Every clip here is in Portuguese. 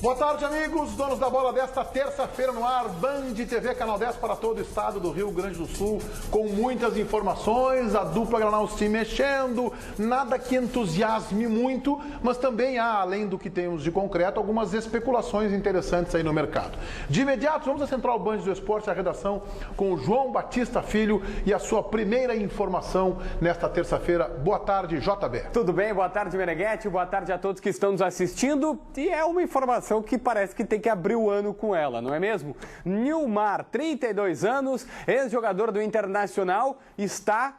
Boa tarde, amigos, donos da bola desta terça-feira no ar, Band TV, Canal 10 para todo o estado do Rio Grande do Sul, com muitas informações, a dupla Granal se mexendo, nada que entusiasme muito, mas também há, além do que temos de concreto, algumas especulações interessantes aí no mercado. De imediato, vamos à Central Band do Esporte, a redação com o João Batista Filho e a sua primeira informação nesta terça-feira. Boa tarde, JB. Tudo bem? Boa tarde, Meneghetti, boa tarde a todos que estão nos assistindo, e é uma informação que parece que tem que abrir o ano com ela, não é mesmo? Nilmar, 32 anos, ex-jogador do Internacional, está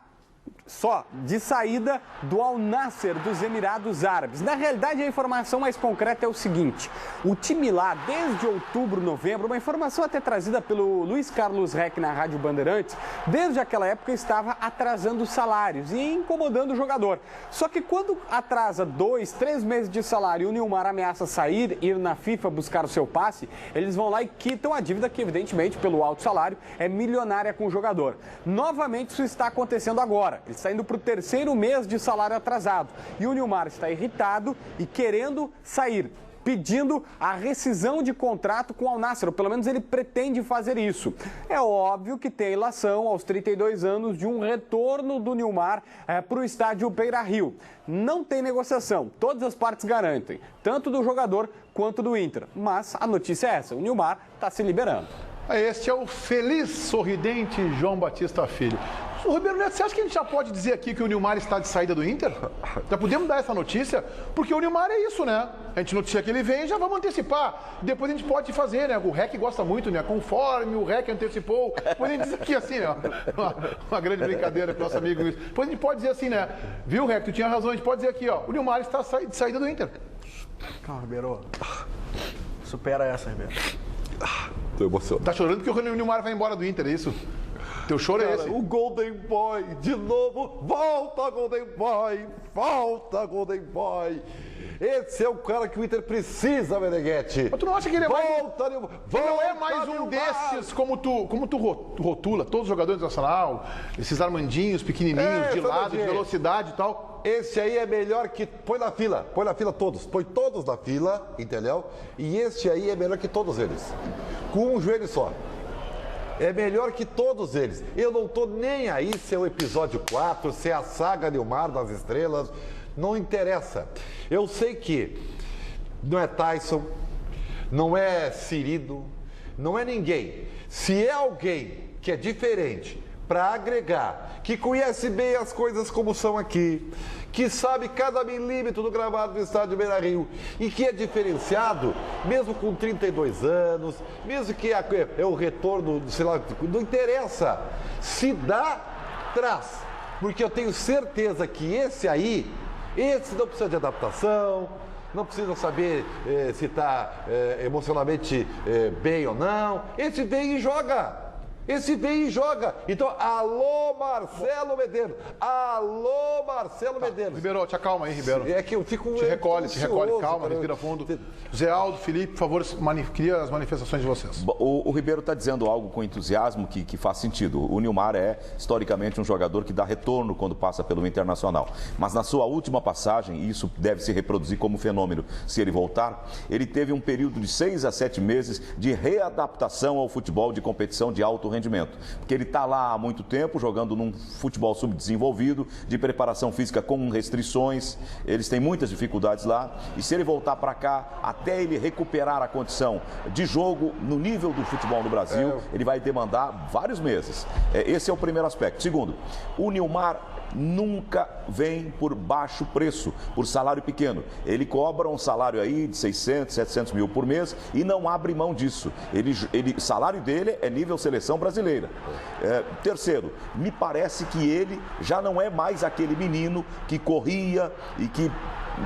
só de saída do Al Nassr dos Emirados Árabes. Na realidade, a informação mais concreta é o seguinte: o time lá, desde outubro, novembro, uma informação até trazida pelo Luiz Carlos Reck na Rádio Bandeirantes, desde aquela época estava atrasando os salários e incomodando o jogador. Só que quando atrasa 2, 3 meses de salário e o Nilmar ameaça sair, ir na FIFA buscar o seu passe, eles vão lá e quitam a dívida que, evidentemente, pelo alto salário, é milionária com o jogador. Novamente, isso está acontecendo agora. Ele está indo para o terceiro mês de salário atrasado. E o Nilmar está irritado e querendo sair, pedindo a rescisão de contrato com o Al Nassr, ou pelo menos ele pretende fazer isso. É óbvio que tem ilação aos 32 anos de um retorno do Nilmar para o estádio Beira-Rio. Não tem negociação, todas as partes garantem, tanto do jogador quanto do Inter. Mas a notícia é essa, o Nilmar está se liberando. Este é o feliz, sorridente João Batista Filho. Ribeiro Neto, você acha que a gente já pode dizer aqui que o Nilmar está de saída do Inter? Já podemos dar essa notícia? Porque o Nilmar é isso, né? A gente noticia que ele vem e já vamos antecipar. Depois a gente pode fazer, né? O REC gosta muito, né? Conforme o REC antecipou. Depois a gente diz aqui assim, né? Uma grande brincadeira com o nosso amigo Luiz. Depois a gente pode dizer assim, né? Viu, REC? Tu tinha razão. A gente pode dizer aqui, ó. O Nilmar está de saída do Inter. Calma, Ribeiro. Supera essa, Ribeiro. Tô emocionado. Tá chorando porque o Nilmar vai embora do Inter, é isso? Teu choro é esse. O Golden Boy, de novo, volta Golden Boy, volta Golden Boy. Esse é o cara que o Inter precisa, Meneghetti. Mas tu não acha que ele é volta, mais... Ele não é mais um desses, como tu rotula, todos os jogadores do Nacional, esses Armandinhos pequenininhos, de lado, de velocidade e tal. Esse aí é melhor que... Põe na fila todos. Põe todos na fila, entendeu? E esse aí é melhor que todos eles. Com um joelho só. É melhor que todos eles. Eu não tô nem aí se é o episódio 4, se é a saga Nilmar das Estrelas. Não interessa. Eu sei que não é Tyson, não é Cirido, não é ninguém. Se é alguém que é diferente, para agregar, que conhece bem as coisas como são aqui, que sabe cada milímetro do gramado do estádio Beira-Rio e que é diferenciado, mesmo com 32 anos, mesmo que é o retorno, sei lá, não interessa. Se dá, traz. Porque eu tenho certeza que esse não precisa de adaptação, não precisa saber se está emocionalmente bem ou não. Esse vem e joga. Então, alô, Marcelo Medeiros. Alô, Marcelo Medeiros. Ribeiro, te acalma aí, Ribeiro. É que eu fico... Te recolhe. Calma, respira fundo. Zé Aldo, Felipe, por favor, cria as manifestações de vocês. O Ribeiro está dizendo algo com entusiasmo que faz sentido. O Nilmar é, historicamente, um jogador que dá retorno quando passa pelo Internacional. Mas na sua última passagem, e isso deve se reproduzir como fenômeno se ele voltar, ele teve um período de 6 a 7 meses de readaptação ao futebol de competição de alto rendimento. Porque ele está lá há muito tempo, jogando num futebol subdesenvolvido, de preparação física com restrições, eles têm muitas dificuldades lá, e se ele voltar para cá, até ele recuperar a condição de jogo no nível do futebol no Brasil, ele vai demandar vários meses. Esse é o primeiro aspecto. Segundo, o Nilmar nunca vem por baixo preço, por salário pequeno. Ele cobra um salário aí de 600, 700 mil por mês e não abre mão disso. O salário dele é nível seleção brasileira. Terceiro, me parece que ele já não é mais aquele menino que corria e que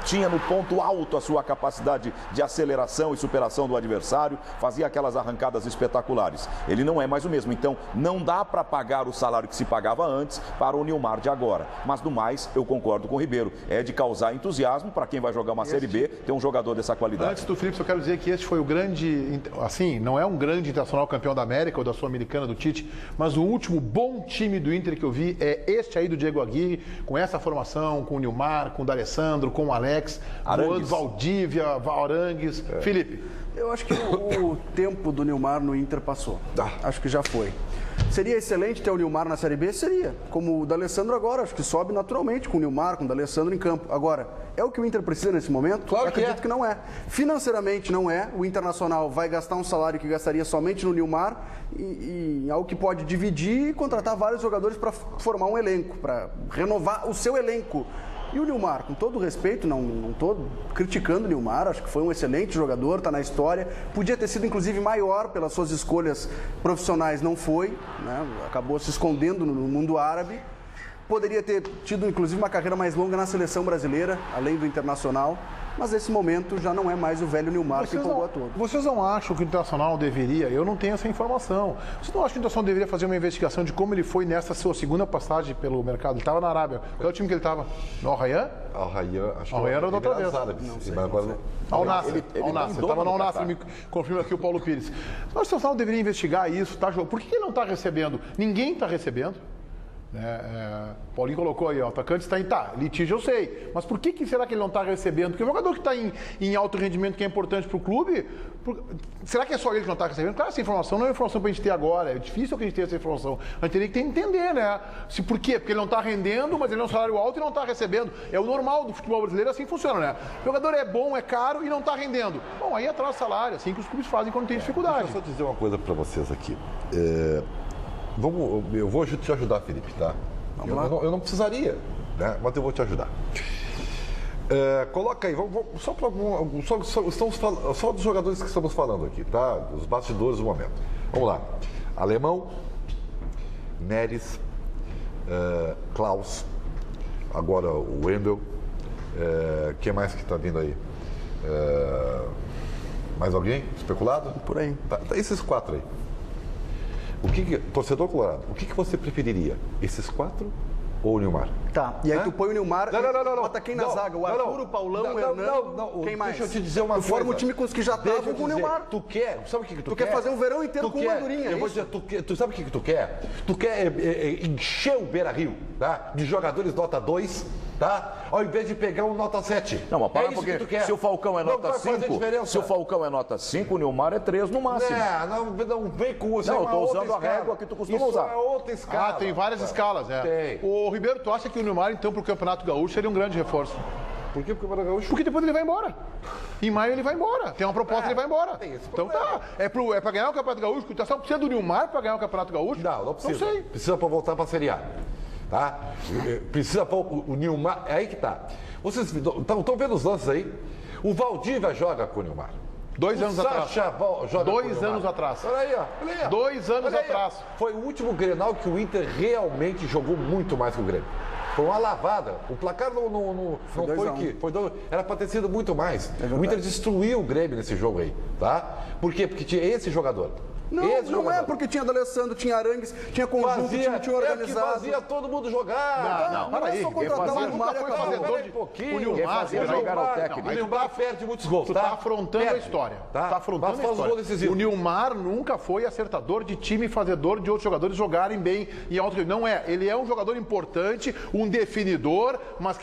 tinha no ponto alto a sua capacidade de aceleração e superação do adversário, fazia aquelas arrancadas espetaculares. Ele não é mais o mesmo, então não dá para pagar o salário que se pagava antes para o Nilmar de agora. Mas do mais, eu concordo com o Ribeiro, é de causar entusiasmo para quem vai jogar uma Série B, ter um jogador dessa qualidade. Antes do Felipe, eu quero dizer que este foi o grande, assim, não é um grande internacional campeão da América ou da Sul-Americana do Tite, mas o último bom time do Inter que eu vi é este aí do Diego Aguirre, com essa formação, com o Nilmar, com o D'Alessandro, com o Alex, voando Valdívia, Arangues. Felipe. Eu acho que o tempo do Nilmar no Inter passou. Acho que já foi. Seria excelente ter o Nilmar na Série B? Seria. Como o D'Alessandro agora, acho que sobe naturalmente com o Nilmar, com o D'Alessandro em campo. Agora, é o que o Inter precisa nesse momento? Claro que acredito que não é. Financeiramente não é. O Internacional vai gastar um salário que gastaria somente no Nilmar e algo que pode dividir e contratar vários jogadores para formar um elenco, para renovar o seu elenco. E o Nilmar, com todo respeito, não estou criticando o Nilmar, acho que foi um excelente jogador, está na história. Podia ter sido, inclusive, maior pelas suas escolhas profissionais, não foi, né? Acabou se escondendo no mundo árabe. Poderia ter tido, inclusive, uma carreira mais longa na seleção brasileira, além do Internacional. Mas nesse momento já não é mais o velho Nilmar que empolgou a todos. Vocês não acham que o Internacional deveria, eu não tenho essa informação, vocês não acham que o Internacional deveria fazer uma investigação de como ele foi nessa sua segunda passagem pelo mercado? Ele estava na Arábia. Qual é o time que ele estava? No Al-Rayyan? Al-Rayyan, acho que era da outra vez. Al-Nassr. Ele estava no Al-Nassr, me confirma aqui o Paulo Pires. Mas o Internacional deveria investigar isso, tá, João? Por que ele não está recebendo? Ninguém está recebendo. Paulinho colocou aí, o atacante está em litígio, eu sei, mas por que será que ele não está recebendo? Porque o jogador que está em alto rendimento, que é importante para o clube, será que é só ele que não está recebendo? Claro, essa informação não é informação para a gente ter agora, é difícil que a gente tenha essa informação, a gente teria que entender, né? Por quê? Porque ele não está rendendo, mas ele é um salário alto e não está recebendo, é o normal do futebol brasileiro, assim funciona, né? O jogador é bom, é caro e não está rendendo, bom, aí atrasa o salário, assim que os clubes fazem quando tem dificuldade. Deixa eu só dizer uma coisa para vocês aqui. Eu vou te ajudar, Felipe, tá? Eu não precisaria, né? Mas eu vou te ajudar. Coloca aí, só dos jogadores que estamos falando aqui, tá? Os bastidores do momento. Vamos lá. Alemão, Neres, Klaus, agora o Wendel. Quem mais que está vindo aí? Mais alguém? Especulado? Por aí. Tá, esses 4 aí. Torcedor colorado, o que você preferiria? Esses 4 ou o Nilmar? Tá, e aí tu põe o Nilmar não. Bota quem na zaga? O Arthur, o Paulão, o Hernando, quem mais? Deixa eu te dizer uma coisa. Forma o time com os que já estavam com o Nilmar. Sabe o que tu quer? Tu quer fazer um verão inteiro com uma durinha, eu vou dizer, tu sabe o que tu quer? Tu quer encher o Beira-Rio, tá? De jogadores nota 2, tá? Ao invés de pegar um nota 7. Não, mas para porque se o Falcão é nota 5, se o Falcão é nota 5, o Nilmar é 3 no máximo. Não vem com isso. Não, eu tô usando a régua que tu costuma usar. Isso é outra escala. Tem várias escalas, né? Tem. O Ribeiro, tu acha que o Nilmar, então, pro Campeonato Gaúcho seria um grande reforço? Por que o Campeonato Gaúcho? Porque depois ele vai embora. Em maio ele vai embora. Tem uma proposta, ele vai embora. Então tá. É pra ganhar o Campeonato Gaúcho? O Internacional precisa do Nilmar pra ganhar o Campeonato Gaúcho? Não precisa. Não sei. Precisa pra voltar pra Série A. Tá? Precisa pôr o Nilmar. É aí que tá. Vocês estão vendo os lances aí? O Valdívia joga com o Nilmar. 2 anos atrás. Joga 2 anos atrás. Olha aí, ó. 2 anos atrás. Foi o último Grenal que o Inter realmente jogou muito mais que o Grêmio. Foi uma lavada. O placar não foi que. Era para ter sido muito mais. O Inter destruiu o Grêmio nesse jogo aí. Tá? Por quê? Porque tinha esse jogador. Não é porque tinha D'Alessandro, tinha Arangues, tinha conjunto, time tinha organizado. Fazia todo mundo jogar. Não é só contratar o Nilmar. O Nilmar jogar ao técnico. O Nilmar perde muitos gols. Tu tá afrontando a história. Tá afrontando a história. O Nilmar nunca foi acertador de time e fazedor de outros jogadores jogarem bem em alto nível. Não é. Ele é um jogador importante, um definidor, mas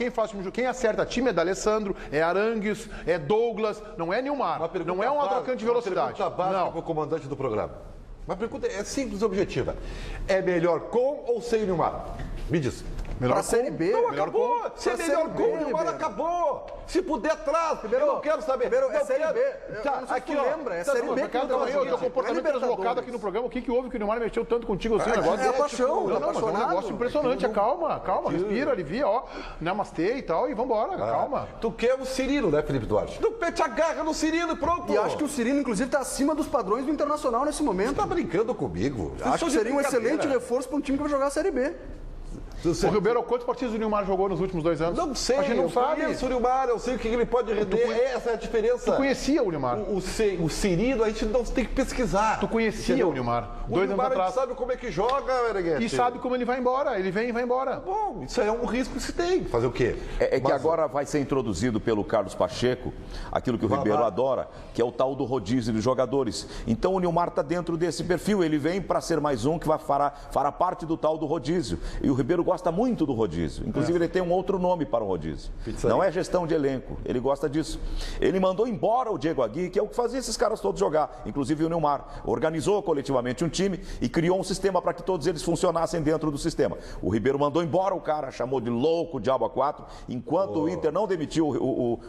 quem acerta time é D'Alessandro, é Arangues, é Douglas, não é Nilmar. Não é um atacante de velocidade. Uma pergunta básica para o comandante do programa. Uma pergunta é simples e objetiva. É melhor com ou sem o Nilmar? Me diz. Melhor pra Série B. Não, acabou. Se é melhor com o Nilmar, acabou. Se puder, traz. Eu não quero saber. É Série B. Tá, aqui, ó. Lembra? É Série B. Eu tô comportamento deslocado aqui no programa. O que houve que o Nilmar mexeu tanto contigo assim? É a paixão. Não, mas é um negócio impressionante. Calma. Respira, alivia, ó. Namastê e tal, e vambora. Calma. Tu quer o Cirino, né, Felipe Duarte? Tu te agarra no Cirino e pronto. E acho que o Cirino, inclusive, tá acima dos padrões do Internacional nesse momento. Você tá brincando comigo? Acho que seria um excelente reforço para um time que vai jogar a Série B. O Ribeiro, quantos partidos o Nilmar jogou nos últimos 2 anos? Não sei, a gente não sabe. Eu conheço o Nilmar, eu sei o que ele pode render, essa é a diferença. Tu conhecia o Nilmar? O Cirino, a gente não tem que pesquisar. Tu conhecia o Nilmar? 2 anos atrás. A gente sabe como é que joga, Meneghete. E sabe como ele vai embora, ele vem e vai embora. Bom, isso aí é um risco que se tem. Fazer o quê? Que agora vai ser introduzido pelo Carlos Pacheco, aquilo que o Ribeiro adora, que é o tal do rodízio de jogadores. Então o Nilmar está dentro desse perfil, ele vem para ser mais um que fará parte do tal do rodízio. E o Ribeiro gosta gosta muito do rodízio. Inclusive, ele tem um outro nome para o rodízio. Não é gestão de elenco, ele gosta disso. Ele mandou embora o Diego Aguirre, que é o que fazia esses caras todos jogar, inclusive o Nilmar. Organizou coletivamente um time e criou um sistema para que todos eles funcionassem dentro do sistema. O Ribeiro mandou embora o cara, chamou de louco, diabo a quatro. Enquanto o Inter não demitiu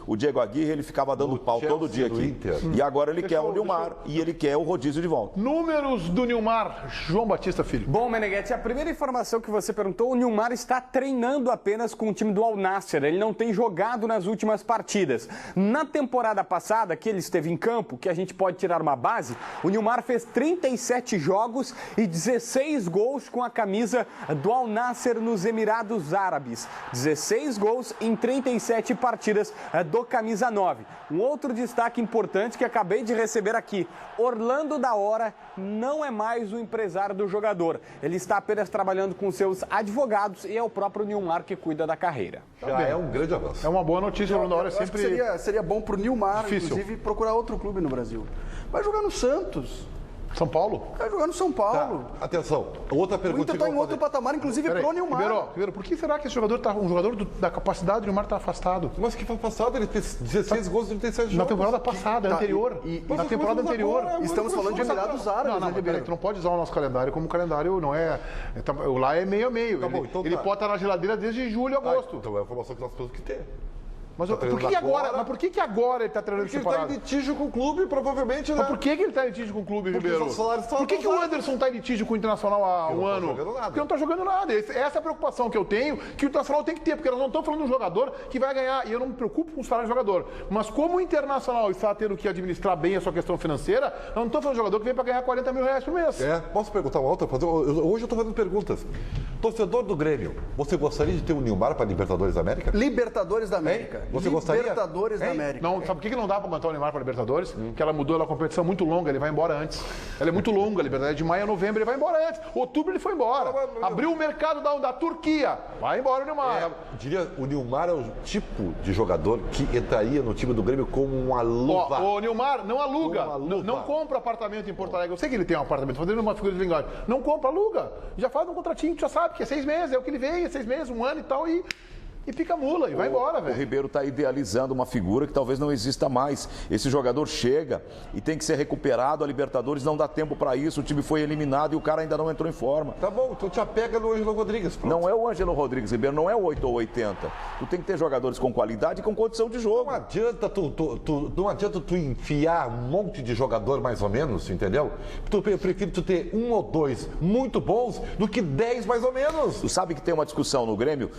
o Diego Aguirre, ele ficava dando pau todo dia aqui. E agora ele quer o Nilmar e ele quer o rodízio de volta. Números do Nilmar, João Batista Filho. Bom, Meneghetti, a primeira informação que você perguntou, o Nilmar está treinando apenas com o time do Al Nassr. Ele não tem jogado nas últimas partidas. Na temporada passada, que ele esteve em campo, que a gente pode tirar uma base, o Nilmar fez 37 jogos e 16 gols com a camisa do Al Nassr nos Emirados Árabes. 16 gols em 37 partidas do camisa 9. Um outro destaque importante que acabei de receber aqui. Orlando da Hora não é mais o empresário do jogador. Ele está apenas trabalhando com seus advogados e é o próprio Nilmar que cuida da carreira. Já é um grande avanço. É uma boa notícia, o Orlando da Hora sempre... Seria bom pro Nilmar, difícil. inclusive, procurar outro clube no Brasil. Vai jogar no Santos. São Paulo? Vai jogar no São Paulo. Tá. Atenção, outra O pergunta. Inter está em outro patamar, inclusive pro Nilmar. Ribeiro, por que será que esse jogador, um jogador da capacidade do Nilmar está afastado? Mas que foi passado, ele fez 16 gols e 37 jogos. Na temporada passada, anterior. Na temporada anterior. Estamos falando de Emirados Árabes, Não, né, Ribeiro? peraí, tu não pode usar o nosso calendário como calendário, não é... Lá é meio a meio. Tá bom, então ele tá. pode estar na geladeira desde julho, agosto. Então é a informação que nós temos que ter. Mas Tá por que agora? Mas por que agora ele está treinando Porque ele está separado? em litígio com o clube, provavelmente, né? Mas por que ele está em litígio com o clube, Porque Ribeiro? os salários estão Por que o atrasados. Anderson está em litígio com o Internacional há um ano? Porque não tá jogando nada. Porque não está jogando nada. Essa é a preocupação que eu tenho, que o Internacional tem que ter, porque nós não estamos falando de um jogador que vai ganhar, e eu não me preocupo com o salário do jogador. Mas como o Internacional está tendo que administrar bem a sua questão financeira, nós não estamos falando de um jogador que vem para ganhar 40 mil reais por mês. Posso perguntar uma outra? Hoje eu estou fazendo perguntas. Torcedor do Grêmio, você gostaria de ter um Nilmar para Libertadores da América? Libertadores da América. Você gostaria? Libertadores da América. Não, sabe por que não dá para aguentar o Neymar para Libertadores? Porque ela mudou, ela é uma competição muito longa, ele vai embora antes. Ela é muito longa, a Libertadores de maio a novembro, ele vai embora antes. Outubro ele foi embora. Abriu o mercado da Turquia. Vai embora o Neymar. Diria, o Nilmar é o tipo de jogador que entraria no time do Grêmio como uma luva. O Nilmar não aluga, Uma luva. não compra apartamento em Porto Alegre. Eu sei que ele tem um apartamento, fazendo uma figura de linguagem. Não compra, aluga. Já faz um contratinho, tu já sabe que é 6 meses, é o que ele veio, é 6 meses, 1 ano e tal, e pica mula, e vai embora, O velho. Ribeiro está idealizando uma figura que talvez não exista mais. Esse jogador chega e tem que ser recuperado. A Libertadores não dá tempo para isso. O time foi eliminado e o cara ainda não entrou em forma. Tá bom, então te apega no Ângelo Rodrigues. Pronto. Não é o Ângelo Rodrigues, Ribeiro, não é o 8 ou 80. Tu tem que ter jogadores com qualidade e com condição de jogo. Não adianta não adianta tu enfiar um monte de jogador mais ou menos, entendeu? Eu prefiro tu ter 1 ou 2 muito bons do que 10 mais ou menos. Tu sabe que tem uma discussão no Grêmio,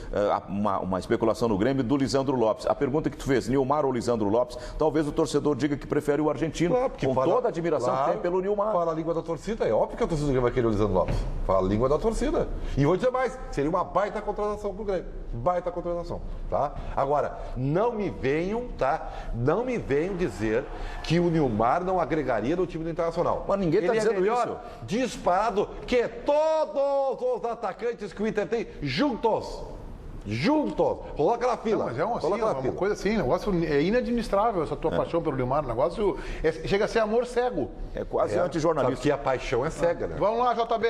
uma especulação no Grêmio do Lisandro Lopes. A pergunta que tu fez, Nilmar ou Lisandro Lopes, talvez o torcedor diga que prefere o argentino, porque com toda a admiração que tem pelo Nilmar. Fala a língua da torcida, é óbvio que a torcida do Grêmio vai querer o Lisandro Lopes. Fala a língua da torcida. E vou dizer mais, seria uma baita contratação pro Grêmio. Baita contratação, tá? Agora, não me venham dizer que o Nilmar não agregaria no time do Internacional. Mas ninguém tá dizendo melhor isso. disparado que todos os atacantes que o Inter tem juntos. Coloca na fila. Mas é uma Coloca na uma fila. coisa assim, negócio é inadministrável essa tua paixão pelo Nilmar. O negócio chega a ser amor cego. É quase Sabe antijornalista. que a paixão é cega, né? Vamos lá, JB.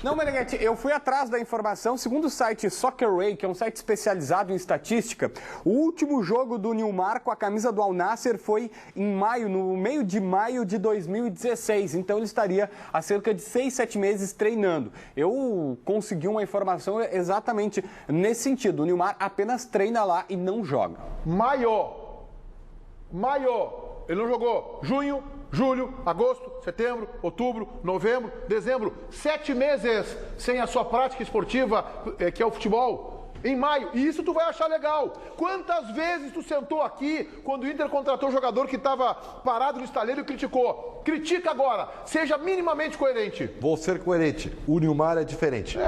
Não, Meneghetti, eu fui atrás da informação. Segundo o site Soccerway, que é um site especializado em estatística, o último jogo do Nilmar com a camisa do Al Nassr foi em maio, no meio de maio de 2016. Então ele estaria há cerca de 6, 7 meses treinando. Eu consegui uma informação exatamente nesse sentido. O Nilmar apenas treina lá e não joga. Maio. Ele não jogou. Junho, julho, agosto, setembro, outubro, novembro, dezembro. 7 meses sem a sua prática esportiva, que é o futebol. Em maio. E isso tu vai achar legal. Quantas vezes tu sentou aqui quando o Inter contratou um jogador que estava parado no estaleiro e criticou? Critica agora. Seja minimamente coerente. Vou ser coerente. O Nilmar é diferente.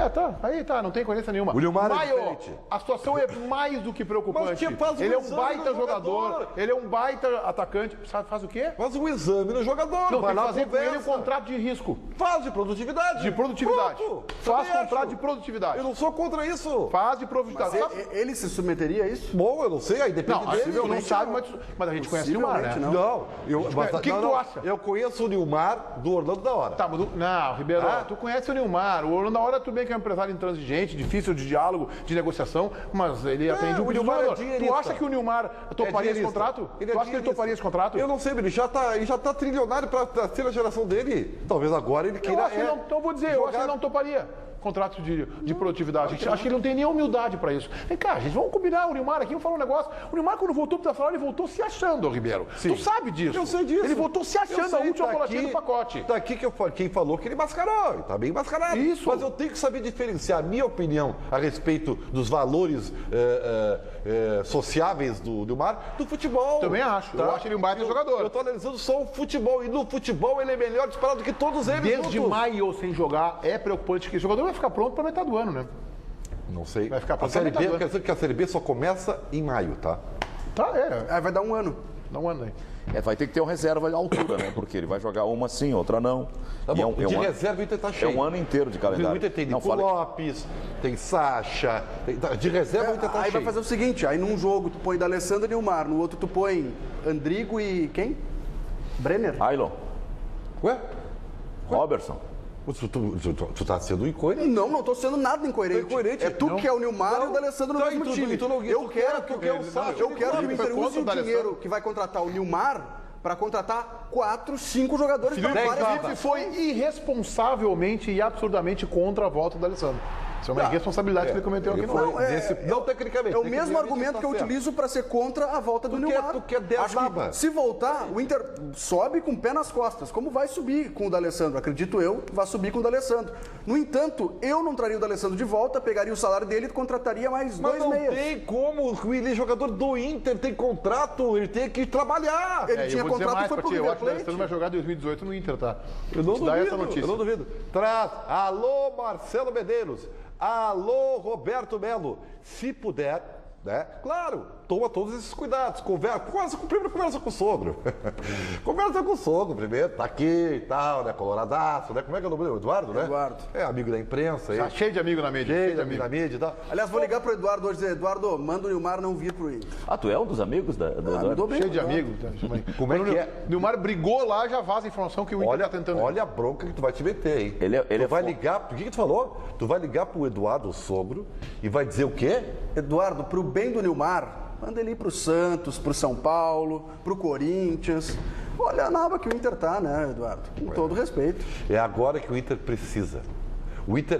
Aí tá, não tem coerência nenhuma. O Nilmar é Maio, diferente. a situação é mais do que preocupante. Mas que faz um ele é um exame baita no jogador, ele é um baita atacante. Sabe, faz o quê? Faz um exame no jogador. Não, vai tem que lá, fazer com ele um conversa. contrato de risco. Faz de produtividade. De produtividade. Pronto. Faz Também contrato acho. de produtividade. Eu não sou contra isso. Faz de produtividade. profundidade. Ele se submeteria a isso? Bom, eu não sei, aí depende Não, dele. não sabe, mas a gente conhece o Nilmar, né? Não. O que tu acha? Eu conheço o Nilmar do Orlando da Hora. Tá, mas não, Ribeiro, tu conhece o Nilmar. O Orlando da Hora, tudo bem que é um empresário intransigente, difícil de diálogo, de negociação, mas ele atende um o pedido do Nilmar é jogador. Tu dinheirista. acha que o Nilmar toparia esse contrato? Tu acha que ele toparia esse contrato? Eu não sei, ele já tá trilionário pra ser a geração dele. Talvez agora ele queira. Eu acho que não, então vou dizer, eu acho que ele não toparia contrato de produtividade. Acho que ele não tem nem humildade para isso. Vem cá, gente, vamos combinar o Nilmar aqui, vamos falar um negócio. O Nilmar, quando voltou para falar, ele voltou se achando, Ribeiro. Sim. Tu sabe disso. Eu sei disso. Ele voltou se achando a última bolatinha do pacote. Tá aqui quem falou que ele mascarou. Ele tá bem mascarado. Isso. Mas eu tenho que saber diferenciar a minha opinião a respeito dos valores sociáveis do Nilmar do futebol. Também acho. Tá? Eu acho ele um baita jogador. Eu tô analisando só o futebol. E no futebol ele é melhor disparado do que todos eles. Desde juntos. maio sem jogar, é preocupante que esse jogador vai ficar pronto para metade do ano, né? Não sei. Vai ficar a Série pronto. B, eu quero dizer que a Série B só começa em maio, tá? Tá, Aí vai dar um ano. Dá um ano aí. Vai ter que ter uma reserva à altura, né? Porque ele vai jogar uma sim, outra não. Tá E bom, de reserva o Inter tá cheio. É um ano inteiro de calendário. O Inter tem Não, Nico Lopes, tem Sacha, de reserva o Inter tá Aí cheio. vai fazer o seguinte, aí num jogo tu põe D'Alessandro e Nilmar, no outro tu põe Andrigo e quem? Brenner? Ailon, Ué? Robertson. Tu tá sendo incoerente. Não tô sendo nada incoerente. Tô incoerente. É tu Não. que é o Nilmar e o D'Alessandro no Tá, mesmo e tu- time. e tu não- Eu tu quero quer que o Sacha, eu quero que o ele Inter foi use contra o o D'Alessandro. dinheiro que vai contratar o Nilmar para contratar 4, 5 jogadores para Felipe várias Felipe foi irresponsavelmente e absurdamente contra a volta do Alessandro. Isso é uma irresponsabilidade que ele cometeu aqui no Não, Não tecnicamente. É o mesmo argumento que eu utilizo. utilizo para ser contra a volta do Nilmar. Tu quer 10 Acho que nabas. se voltar, o Inter sobe com o pé nas costas. Como vai subir com o D'Alessandro? Acredito eu, vai subir com o D'Alessandro. No entanto, eu não traria o D'Alessandro de volta, pegaria o salário dele e contrataria mais Mas 2 não meias. tem como, ele é jogador do Inter, tem contrato, ele tem que trabalhar. Ele tinha eu vou dizer contrato e mais foi pra pro ti, eu River acho que o Alessandro vai Plate. jogar 2018 no Inter, tá? Eu não Te dá essa duvido, notícia. eu não duvido. Traz, alô Marcelo Medeiros, alô Roberto Melo, se puder, né? Claro, toma todos esses cuidados, primeiro conversa com o sogro. Conversa com o sogro primeiro, tá aqui e tal, né? Coloradaço, né? Como é que é o nome dele? Eduardo, né? Eduardo. É amigo da imprensa. Tá cheio de amigo na mídia. Cheio de amigo da mídia e tal. Aliás, vou ligar pro Eduardo hoje e dizer, Eduardo, manda o Nilmar não vir pro Inter. Tu é um dos amigos da Me Eduardo? dou bem, Cheio de Eduardo. amigos. Tá? Como é Quando que o é? Nilmar brigou lá, já vaza a informação que o Inter Olha, tá tentando. olha a bronca que tu vai te meter, hein? Ele tu vai é ligar, o que tu falou? Tu vai ligar pro Eduardo, o sogro, e vai dizer o quê? Eduardo, pro bem do Nilmar, manda ele ir pro Santos, pro São Paulo, pro Corinthians. Olha a naba que o Inter tá, né, Eduardo? Com todo respeito. É agora que o Inter precisa. O Inter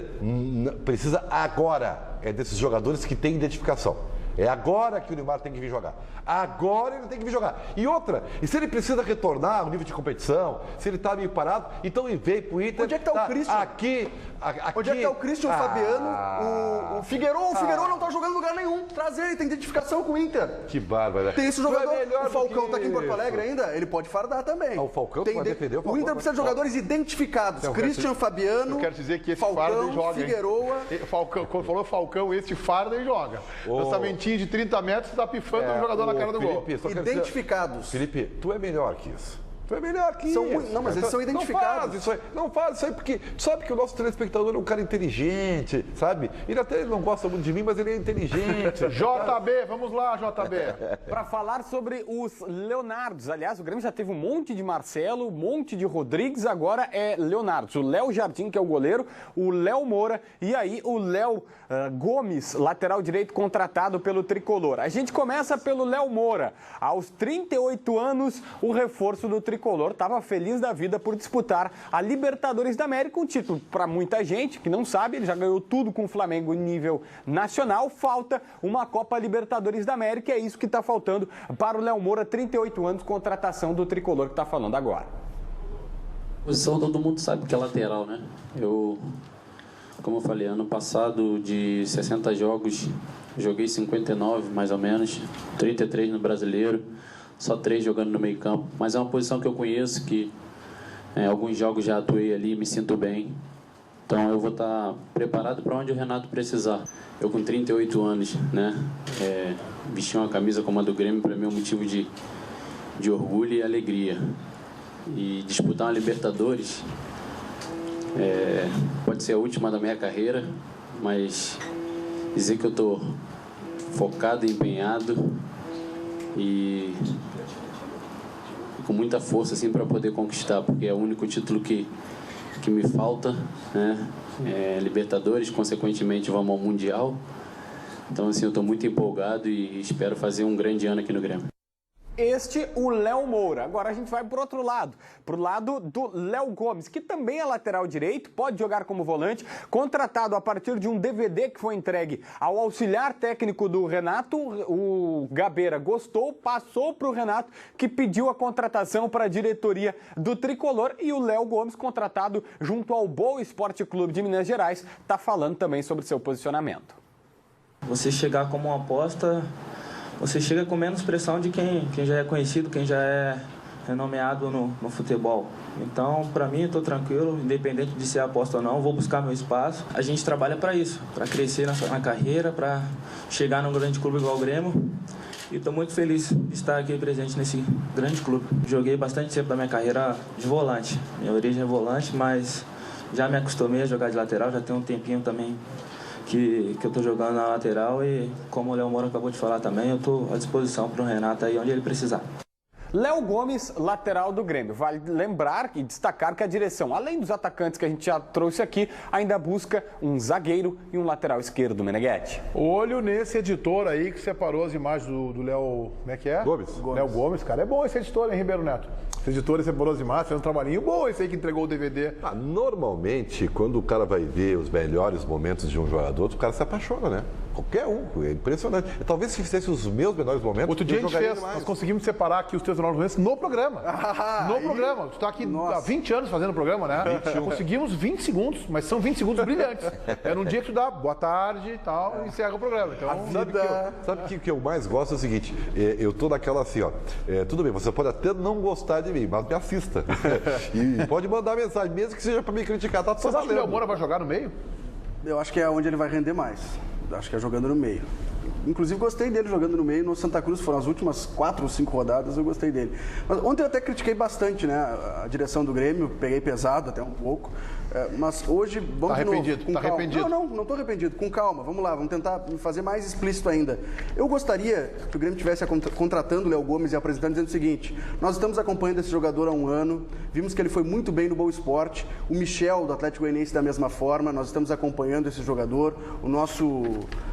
precisa agora, desses jogadores que têm identificação. É agora que o Nilmar tem que vir jogar. Agora ele tem que vir jogar. E outra, e se ele precisa retornar ao nível de competição, se ele tá meio parado, então ele veio pro Inter. Onde é que tá o Christian? Aqui. Onde é que tá o Christian, o Fabiano, o Figueiredo? O Figueiredo não tá jogando em lugar nenhum. Traz ele, tem identificação com o Inter. Que bárbaro. Tem esse Tu é jogador. melhor O Falcão do tá aqui em Porto isso. Alegre ainda, ele pode fardar também. O Falcão, tu vai defender o Falcão, Inter precisa de jogadores identificados. Eu quero Christian, dizer- Fabiano, Eu quero dizer que esse Falcão, Farden joga, hein? Figueroa. Falcão, quando falou Falcão, esse Farden joga. Lançamentinho de 30 metros, tá pifando o jogador na cara do gol. Felipe, só quero dizer- Identificados. Felipe, tu é melhor que isso. Tu é melhor que São isso. muito- não, mas eles são identificados. Não faz isso aí, porque tu sabe que o nosso telespectador é um cara inteligente, sabe? Ele até não gosta muito de mim, mas ele é inteligente. JB, vamos lá, JB. Para falar sobre os Leonardos. Aliás, o Grêmio já teve um monte de Marcelo, um monte de Rodrigues, agora é Leonardos. O Léo Jardim, que é o goleiro, o Léo Moura e aí o Léo Gomes, lateral direito contratado pelo Tricolor. A gente começa pelo Léo Moura. Aos 38 anos, o reforço do Tricolor estava feliz da vida por disputar a Libertadores da América, um título para muita gente que não sabe, ele já ganhou tudo com o Flamengo em nível nacional. Falta uma Copa Libertadores da América e é isso que está faltando para o Léo Moura, 38 anos, contratação do Tricolor que está falando agora. Posição todo mundo sabe que é lateral, né? Como eu falei, ano passado de 60 jogos, joguei 59 mais ou menos, 33 no Brasileiro, só 3 jogando no meio campo. Mas é uma posição que eu conheço, que alguns jogos já atuei ali, me sinto bem. Então eu vou estar preparado para onde o Renato precisar. Eu com 38 anos, né? Vestir uma camisa como a do Grêmio para mim é um motivo de orgulho e alegria. E disputar uma Libertadores pode ser a última da minha carreira, mas dizer que eu estou focado, empenhado e com muita força assim, para poder conquistar, porque é o único título que me falta, né? Libertadores, consequentemente vamos ao Mundial. Então assim, eu estou muito empolgado e espero fazer um grande ano aqui no Grêmio. O Léo Moura. Agora a gente vai pro outro lado, pro lado do Léo Gomes, que também é lateral direito, pode jogar como volante, contratado a partir de um DVD que foi entregue ao auxiliar técnico do Renato. O Gabeira gostou, passou pro Renato, que pediu a contratação para a diretoria do Tricolor, e o Léo Gomes, contratado junto ao Boa Esporte Clube de Minas Gerais, está falando também sobre seu posicionamento. Você chegar como uma aposta, você chega com menos pressão de quem já é conhecido, quem já é renomeado no futebol. Então, para mim, eu estou tranquilo, independente de ser aposta ou não, vou buscar meu espaço. A gente trabalha para isso, para crescer na carreira, para chegar num grande clube igual o Grêmio. E estou muito feliz de estar aqui presente nesse grande clube. Joguei bastante tempo da minha carreira de volante. Minha origem é volante, mas já me acostumei a jogar de lateral, já tem um tempinho também que eu estou jogando na lateral, e como o Léo Moura acabou de falar também, eu estou à disposição para o Renato aí onde ele precisar. Léo Gomes, lateral do Grêmio. Vale lembrar e destacar que a direção, além dos atacantes que a gente já trouxe aqui, ainda busca um zagueiro e um lateral esquerdo, Meneghetti. Olho nesse editor aí que separou as imagens do Léo... Como é que é? Gomes. Léo Gomes, cara. É bom esse editor, hein, Ribeiro Neto? Esse editor separou as imagens, fez um trabalhinho bom esse aí que entregou o DVD. Normalmente, quando o cara vai ver os melhores momentos de um jogador, o cara se apaixona, né? Qualquer um, é impressionante. Talvez se fizesse os meus melhores momentos... Outro dia a gente fez, nós conseguimos separar aqui os teus melhores momentos no programa. Programa. Tu tá aqui há 20 anos fazendo o programa, né? 21. Conseguimos 20 segundos, mas são 20 segundos brilhantes. Era um dia que tu dá boa tarde e tal, e encerra o programa. Então, sabe o que eu mais gosto é o seguinte, eu tô naquela assim, ó, tudo bem, você pode até não gostar de mim, mas me assista. E pode mandar mensagem, mesmo que seja pra me criticar, tá tudo valendo. Você acha que o Léo Moura vai jogar no meio? Eu acho que é onde ele vai render mais. Acho que é jogando no meio. Inclusive, gostei dele jogando no meio no Santa Cruz. Foram as últimas 4 ou 5 rodadas, eu gostei dele. Mas ontem eu até critiquei bastante, né, a direção do Grêmio. Peguei pesado até um pouco. Mas hoje, vamos de novo. Tá arrependido? Não estou arrependido. Com calma, vamos lá. Vamos tentar fazer mais explícito ainda. Eu gostaria que o Grêmio estivesse contratando o Léo Gomes e apresentando, dizendo o seguinte: nós estamos acompanhando esse jogador há um ano. Vimos que ele foi muito bem no Boa Esporte. O Michel, do Atlético Goianiense, da mesma forma. Nós estamos acompanhando esse jogador. O nosso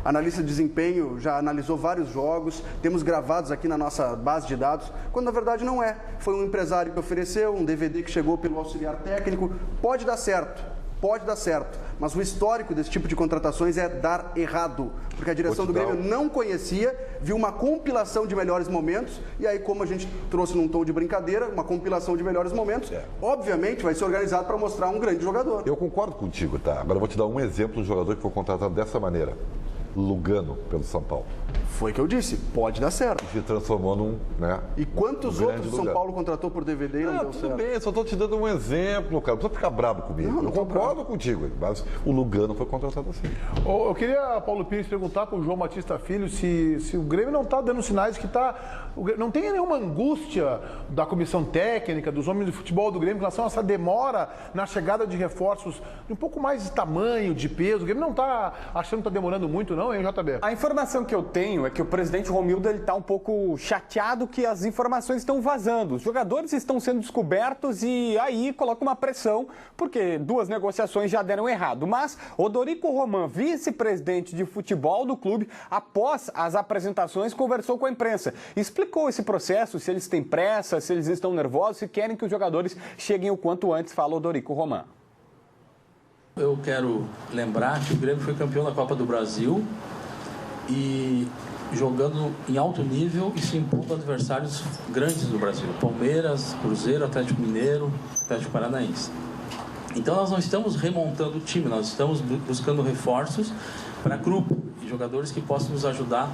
analista de desempenho já analisou vários jogos, temos gravados aqui na nossa base de dados, quando na verdade não é. Foi um empresário que ofereceu, um DVD que chegou pelo auxiliar técnico. Pode dar certo, mas o histórico desse tipo de contratações é dar errado, porque a direção do Grêmio não conhecia, viu uma compilação de melhores momentos, e aí, como a gente trouxe num tom de brincadeira, uma compilação de melhores momentos, obviamente vai ser organizado para mostrar um grande jogador. Eu concordo contigo, tá? Agora eu vou te dar um exemplo de um jogador que foi contratado dessa maneira. Lugano, pelo São Paulo. Foi o que eu disse, pode dar certo. Se transformou num, né? E quantos outros o São Paulo contratou por DVD e não deu certo? Tudo bem, só estou te dando um exemplo, cara. Não precisa ficar bravo comigo. Não eu concordo contigo, mas o Lugano foi contratado assim. Eu queria, Paulo Pires, perguntar para o João Batista Filho se o Grêmio não está dando sinais que não tem nenhuma angústia da comissão técnica, dos homens de futebol do Grêmio em relação a essa demora na chegada de reforços de um pouco mais de tamanho, de peso. O Grêmio não está achando que está demorando muito, não, hein, JB? A informação que eu tenho é que o presidente Romildo está um pouco chateado que as informações estão vazando. Os jogadores estão sendo descobertos e aí coloca uma pressão, porque 2 negociações já deram errado. Mas Odorico Roman, vice-presidente de futebol do clube, após as apresentações, conversou com a imprensa. Explicou esse processo, se eles têm pressa, se eles estão nervosos, se querem que os jogadores cheguem o quanto antes, fala Odorico Roman. Eu quero lembrar que o Grêmio foi campeão da Copa do Brasil e jogando em alto nível e se impondo adversários grandes do Brasil. Palmeiras, Cruzeiro, Atlético Mineiro, Atlético Paranaense. Então nós não estamos remontando o time, nós estamos buscando reforços para grupo e jogadores que possam nos ajudar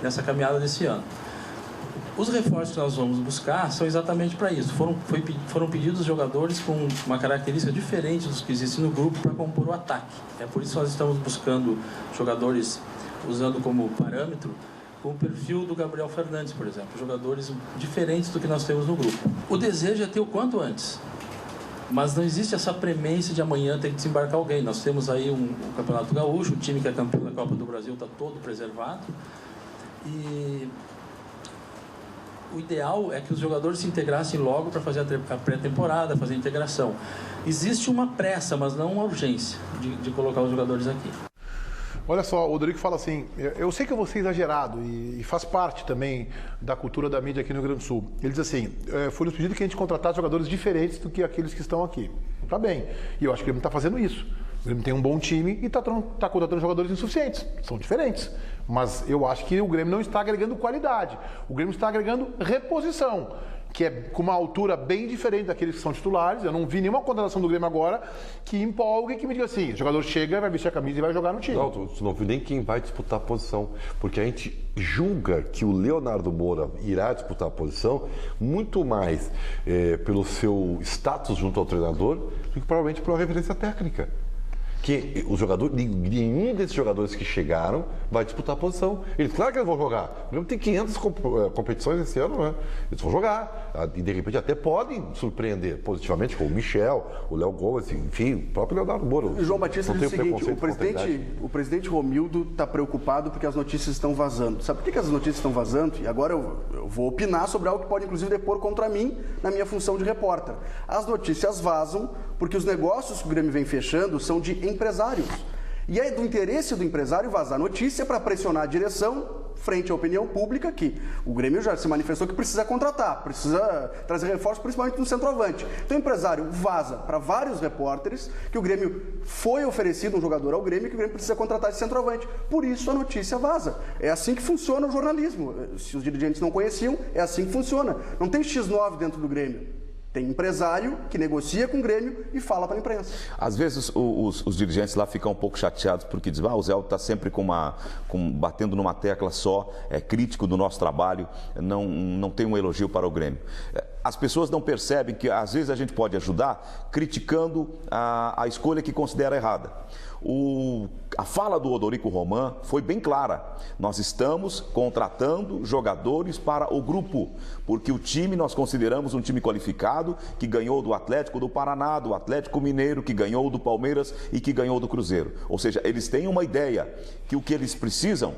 nessa caminhada desse ano. Os reforços que nós vamos buscar são exatamente para isso. Foram pedidos jogadores com uma característica diferente dos que existem no grupo para compor o ataque. É por isso que nós estamos buscando jogadores, usando como parâmetro, com o perfil do Gabriel Fernandes, por exemplo. Jogadores diferentes do que nós temos no grupo. O desejo é ter o quanto antes. Mas não existe essa premência de amanhã ter que desembarcar alguém. Nós temos aí um Campeonato Gaúcho, o time que é campeão da Copa do Brasil está todo preservado. E o ideal é que os jogadores se integrassem logo para fazer a pré-temporada, fazer a integração. Existe uma pressa, mas não uma urgência de colocar os jogadores aqui. Olha só, o Rodrigo fala assim, eu sei que eu vou ser exagerado e faz parte também da cultura da mídia aqui no Rio Grande do Sul. Ele diz assim, foi nos pedido que a gente contratasse jogadores diferentes do que aqueles que estão aqui. Tá bem, e eu acho que o Grêmio está fazendo isso. O Grêmio tem um bom time e está contratando jogadores insuficientes, são diferentes. Mas eu acho que o Grêmio não está agregando qualidade, o Grêmio está agregando reposição, que é com uma altura bem diferente daqueles que são titulares. Eu não vi nenhuma contratação do Grêmio agora que empolgue, que me diga assim, o jogador chega, vai vestir a camisa e vai jogar no time. Não, tu não viu nem quem vai disputar a posição, porque a gente julga que o Leonardo Moura irá disputar a posição muito mais pelo seu status junto ao treinador do que provavelmente pela referência técnica. Que o jogador, nenhum desses jogadores que chegaram vai disputar a posição. Claro que eles vão jogar. O Grêmio tem 500 competições esse ano, né? Eles vão jogar. E de repente até podem surpreender positivamente com o Michel, o Léo Gomes, enfim, o próprio Leonardo Moura. O João Batista diz o seguinte, o presidente Romildo está preocupado porque as notícias estão vazando. Sabe por que as notícias estão vazando? E agora eu vou opinar sobre algo que pode inclusive depor contra mim na minha função de repórter. As notícias vazam porque os negócios que o Grêmio vem fechando são de empresários. E é do interesse do empresário vazar notícia para pressionar a direção frente à opinião pública que o Grêmio já se manifestou que precisa contratar, precisa trazer reforços, principalmente no centroavante. Então o empresário vaza para vários repórteres que o Grêmio foi oferecido um jogador ao Grêmio e que o Grêmio precisa contratar esse centroavante. Por isso a notícia vaza. É assim que funciona o jornalismo. Se os dirigentes não conheciam, é assim que funciona. Não tem X9 dentro do Grêmio. Tem empresário que negocia com o Grêmio e fala para a imprensa. Às vezes os dirigentes lá ficam um pouco chateados porque dizem, o Zé está sempre batendo numa tecla só, é crítico do nosso trabalho, não tem um elogio para o Grêmio. As pessoas não percebem que às vezes a gente pode ajudar criticando a escolha que considera errada. A fala do Odorico Roman foi bem clara. Nós estamos contratando jogadores para o grupo, porque o time nós consideramos um time qualificado que ganhou do Atlético do Paraná, do Atlético Mineiro, que ganhou do Palmeiras e que ganhou do Cruzeiro. Ou seja, eles têm uma ideia que o que eles precisam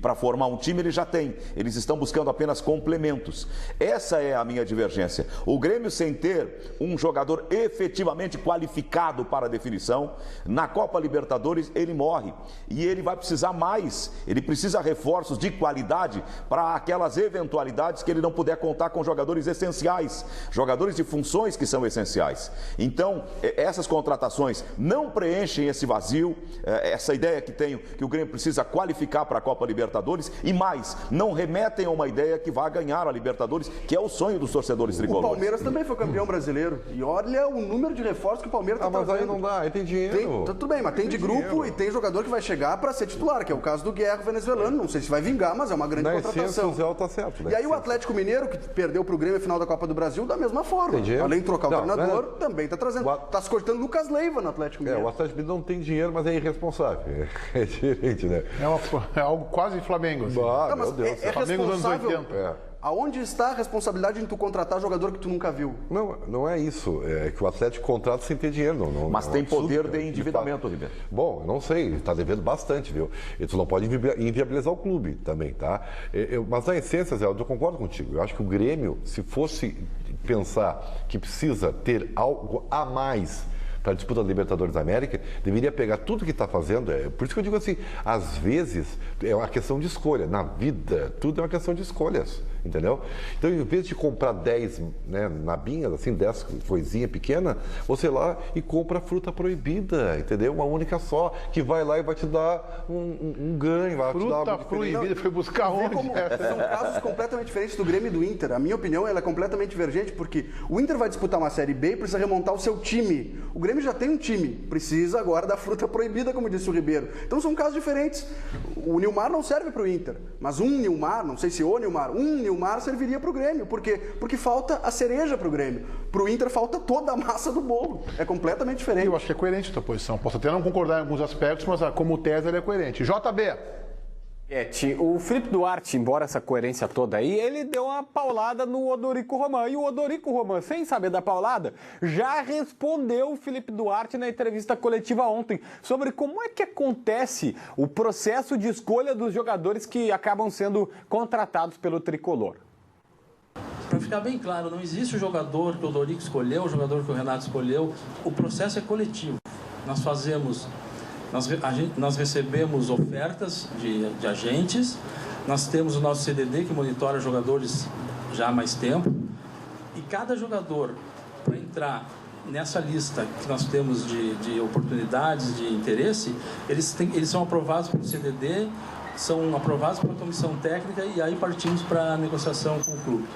para formar um time eles já têm. Eles estão buscando apenas complementos. Essa é a minha divergência. O Grêmio, sem ter um jogador efetivamente qualificado para a definição, na Copa Libertadores ele morre e ele vai precisar mais, ele precisa reforços de qualidade para aquelas eventualidades que ele não puder contar com jogadores essenciais, jogadores de funções que são essenciais. Então, essas contratações não preenchem esse vazio, essa ideia que tenho que o Grêmio precisa qualificar para a Copa Libertadores e mais, não remetem a uma ideia que vai ganhar a Libertadores, que é o sonho dos torcedores tricolores. O Palmeiras também foi campeão brasileiro e olha o número de reforços que o Palmeiras está trazendo. Mas aí não dá, aí tem dinheiro. Tudo bem, mas tem de grupo dinheiro. E tem jogador que vai chegar para ser titular, que é o caso do Guerra venezuelano. Não sei se vai vingar, mas é uma grande contratação. Tá certo, e aí o Atlético Mineiro, que perdeu para o Grêmio a final da Copa do Brasil, da mesma forma. Além de trocar o treinador, também está trazendo. Está se cortando Lucas Leiva no Atlético Mineiro. O Atlético Mineiro não tem dinheiro, mas é irresponsável. É diferente, né? É algo quase Flamengo. Assim. Meu Deus. Flamengo dos anos 80. Aonde está a responsabilidade em tu contratar jogador que tu nunca viu? Não é isso. É que o Atlético contrata sem ter dinheiro. Mas tem poder de endividamento, Ribeiro. Bom, eu não sei. Está devendo bastante, viu? E tu não pode inviabilizar o clube também, tá? Mas na essência, Zé, eu concordo contigo. Eu acho que o Grêmio, se fosse pensar que precisa ter algo a mais para a disputa da Libertadores da América, deveria pegar tudo que está fazendo. Por isso que eu digo assim, às vezes é uma questão de escolha. Na vida, tudo é uma questão de escolhas, entendeu? Então, em vez de comprar 10 nabinhas, assim, 10 coisinhas pequenas, você lá e compra fruta proibida, entendeu? Uma única só, que vai lá e vai te dar um ganho. Vai fruta te dar proibida, foi buscar onde? São casos completamente diferentes do Grêmio e do Inter. A minha opinião ela é completamente divergente, porque o Inter vai disputar uma Série B e precisa remontar o seu time. O Grêmio já tem um time, precisa agora da fruta proibida, como disse o Ribeiro. Então são casos diferentes. O Nilmar não serve para o Inter, mas um Nilmar, não sei se o Nilmar, um Nilmar serviria para o Grêmio. Por quê? Porque falta a cereja para o Grêmio. Para o Inter falta toda a massa do bolo. É completamente diferente. Eu acho que é coerente a tua posição. Posso até não concordar em alguns aspectos, mas como tese ela é coerente. JB. O Felipe Duarte, embora essa coerência toda aí, ele deu uma paulada no Odorico Roman. E o Odorico Roman, sem saber da paulada, já respondeu o Felipe Duarte na entrevista coletiva ontem sobre como é que acontece o processo de escolha dos jogadores que acabam sendo contratados pelo Tricolor. Para ficar bem claro, não existe o jogador que o Odorico escolheu, o jogador que o Renato escolheu. O processo é coletivo. Nós recebemos ofertas de agentes, nós temos o nosso CDD que monitora jogadores já há mais tempo, e cada jogador, para entrar nessa lista que nós temos de oportunidades, de interesse, eles são aprovados pelo CDD, são aprovados pela comissão técnica e aí partimos para a negociação com o clube.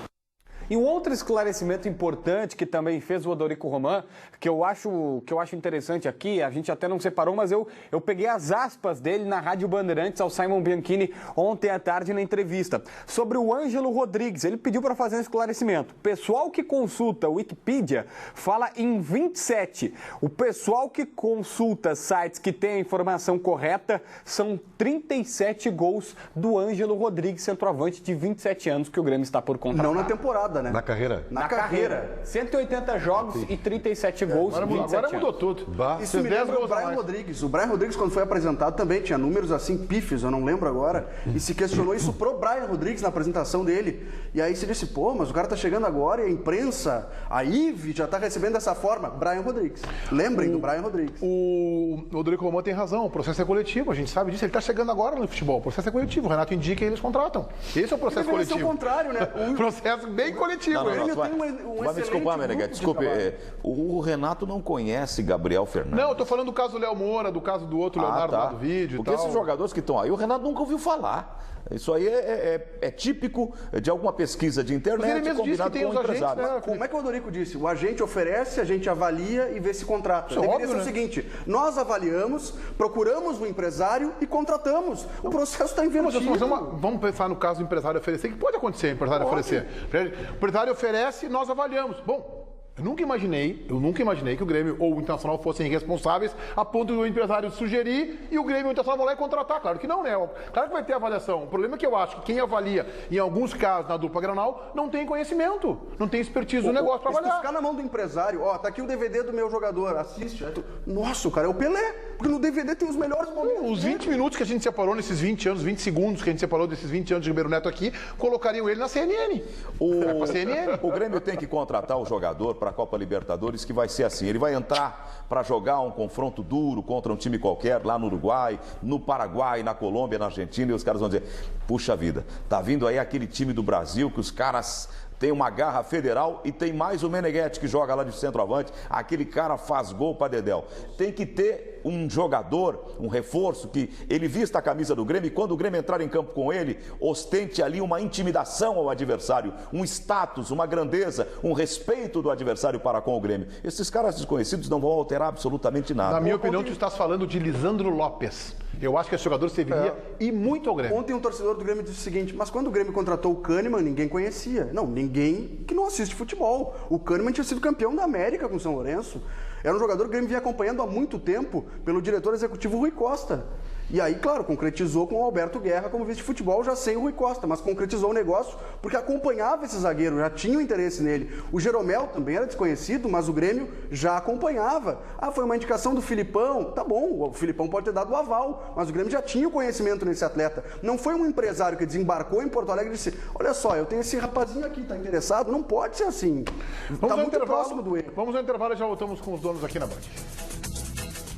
E um outro esclarecimento importante que também fez o Odorico Roman, que eu acho interessante aqui, a gente até não separou, mas eu peguei as aspas dele na Rádio Bandeirantes ao Simon Bianchini ontem à tarde na entrevista, sobre o Ângelo Rodrigues. Ele pediu para fazer um esclarecimento. O pessoal que consulta o Wikipedia fala em 27. O pessoal que consulta sites que tem a informação correta são 37 gols do Ângelo Rodrigues, centroavante de 27 anos, que o Grêmio está por contratar. Não na temporada. Né? Na carreira? Na carreira. 180 jogos e 37 gols. Agora mudou tudo. Isso me lembra o Brian Rodrigues. O Brian Rodrigues, quando foi apresentado, também tinha números assim pífios, eu não lembro agora. E se questionou isso pro Brian Rodrigues na apresentação dele. E aí se disse, pô, mas o cara tá chegando agora e a imprensa, a IVE já tá recebendo dessa forma. Brian Rodrigues. Lembrem do Brian Rodrigues. O Odorico Roman tem razão, o processo é coletivo, a gente sabe disso. Ele tá chegando agora no futebol, o processo é coletivo. O Renato indica e eles contratam. Esse é o processo coletivo. Ser o contrário, né? O processo bem coletivo. Vai me desculpar, Meneghete. Desculpe, o Renato não conhece Gabriel Fernandes. Não, eu tô falando do caso do Léo Moura, do caso do outro Leonardo lá do vídeo Porque e tal. esses jogadores que estão aí, o Renato nunca ouviu falar. Isso aí é típico de alguma pesquisa de internet. Mas ele mesmo disse que tem os agentes, né? Como é que o Odorico disse? O agente oferece, a gente avalia e vê se contrata. Deveria ser o seguinte, nós avaliamos, procuramos o empresário e contratamos. O processo está invertido. Vamos pensar no caso do empresário oferecer, que pode acontecer, o empresário oferecer. O empresário oferece, nós avaliamos. Bom, eu nunca imaginei que o Grêmio ou o Internacional fossem irresponsáveis a ponto do empresário sugerir e o Grêmio ou o Internacional vão lá e contratar. Claro que não, né? Claro que vai ter avaliação. O problema é que eu acho que quem avalia, em alguns casos, na dupla Granal, não tem conhecimento, não tem expertise no negócio para avaliar. Se ficar na mão do empresário, ó, tá aqui o DVD do meu jogador, assiste. Nossa, o cara é o Pelé, porque no DVD tem os melhores momentos. Os 20 minutos que a gente separou nesses 20 anos, 20 segundos que a gente separou desses 20 anos de Ribeiro Neto aqui, colocariam ele na CNN. O Grêmio tem que contratar o jogador para a Copa Libertadores, que vai ser assim, ele vai entrar para jogar um confronto duro contra um time qualquer, lá no Uruguai, no Paraguai, na Colômbia, na Argentina, e os caras vão dizer, puxa vida, tá vindo aí aquele time do Brasil que os caras tem uma garra federal e tem mais o Meneghete que joga lá de centroavante, aquele cara faz gol para dedéu. Tem que ter um jogador, um reforço, que ele vista a camisa do Grêmio e quando o Grêmio entrar em campo com ele, ostente ali uma intimidação ao adversário, um status, uma grandeza, um respeito do adversário para com o Grêmio. Esses caras desconhecidos não vão alterar absolutamente nada. Na minha opinião, tu estás falando de Lisandro Lopes. Eu acho que esse jogador serviria e muito ao Grêmio. Ontem um torcedor do Grêmio disse o seguinte, mas quando o Grêmio contratou o Kahneman, ninguém conhecia. Não, ninguém que não assiste futebol. O Kahneman tinha sido campeão da América com o São Lourenço. Era um jogador que o Grêmio vinha acompanhando há muito tempo pelo diretor executivo Rui Costa. E aí, claro, concretizou com o Alberto Guerra como vice de futebol, já sem o Rui Costa, mas concretizou o negócio porque acompanhava esse zagueiro, já tinha um interesse nele. O Jeromel também era desconhecido, mas o Grêmio já acompanhava. Ah, foi uma indicação do Filipão, tá bom, o Filipão pode ter dado o aval, mas o Grêmio já tinha o conhecimento nesse atleta. Não foi um empresário que desembarcou em Porto Alegre e disse, olha só, eu tenho esse rapazinho aqui, tá interessado? Não pode ser assim. Tá muito próximo do erro. Vamos ao intervalo e já voltamos com os donos aqui na Band.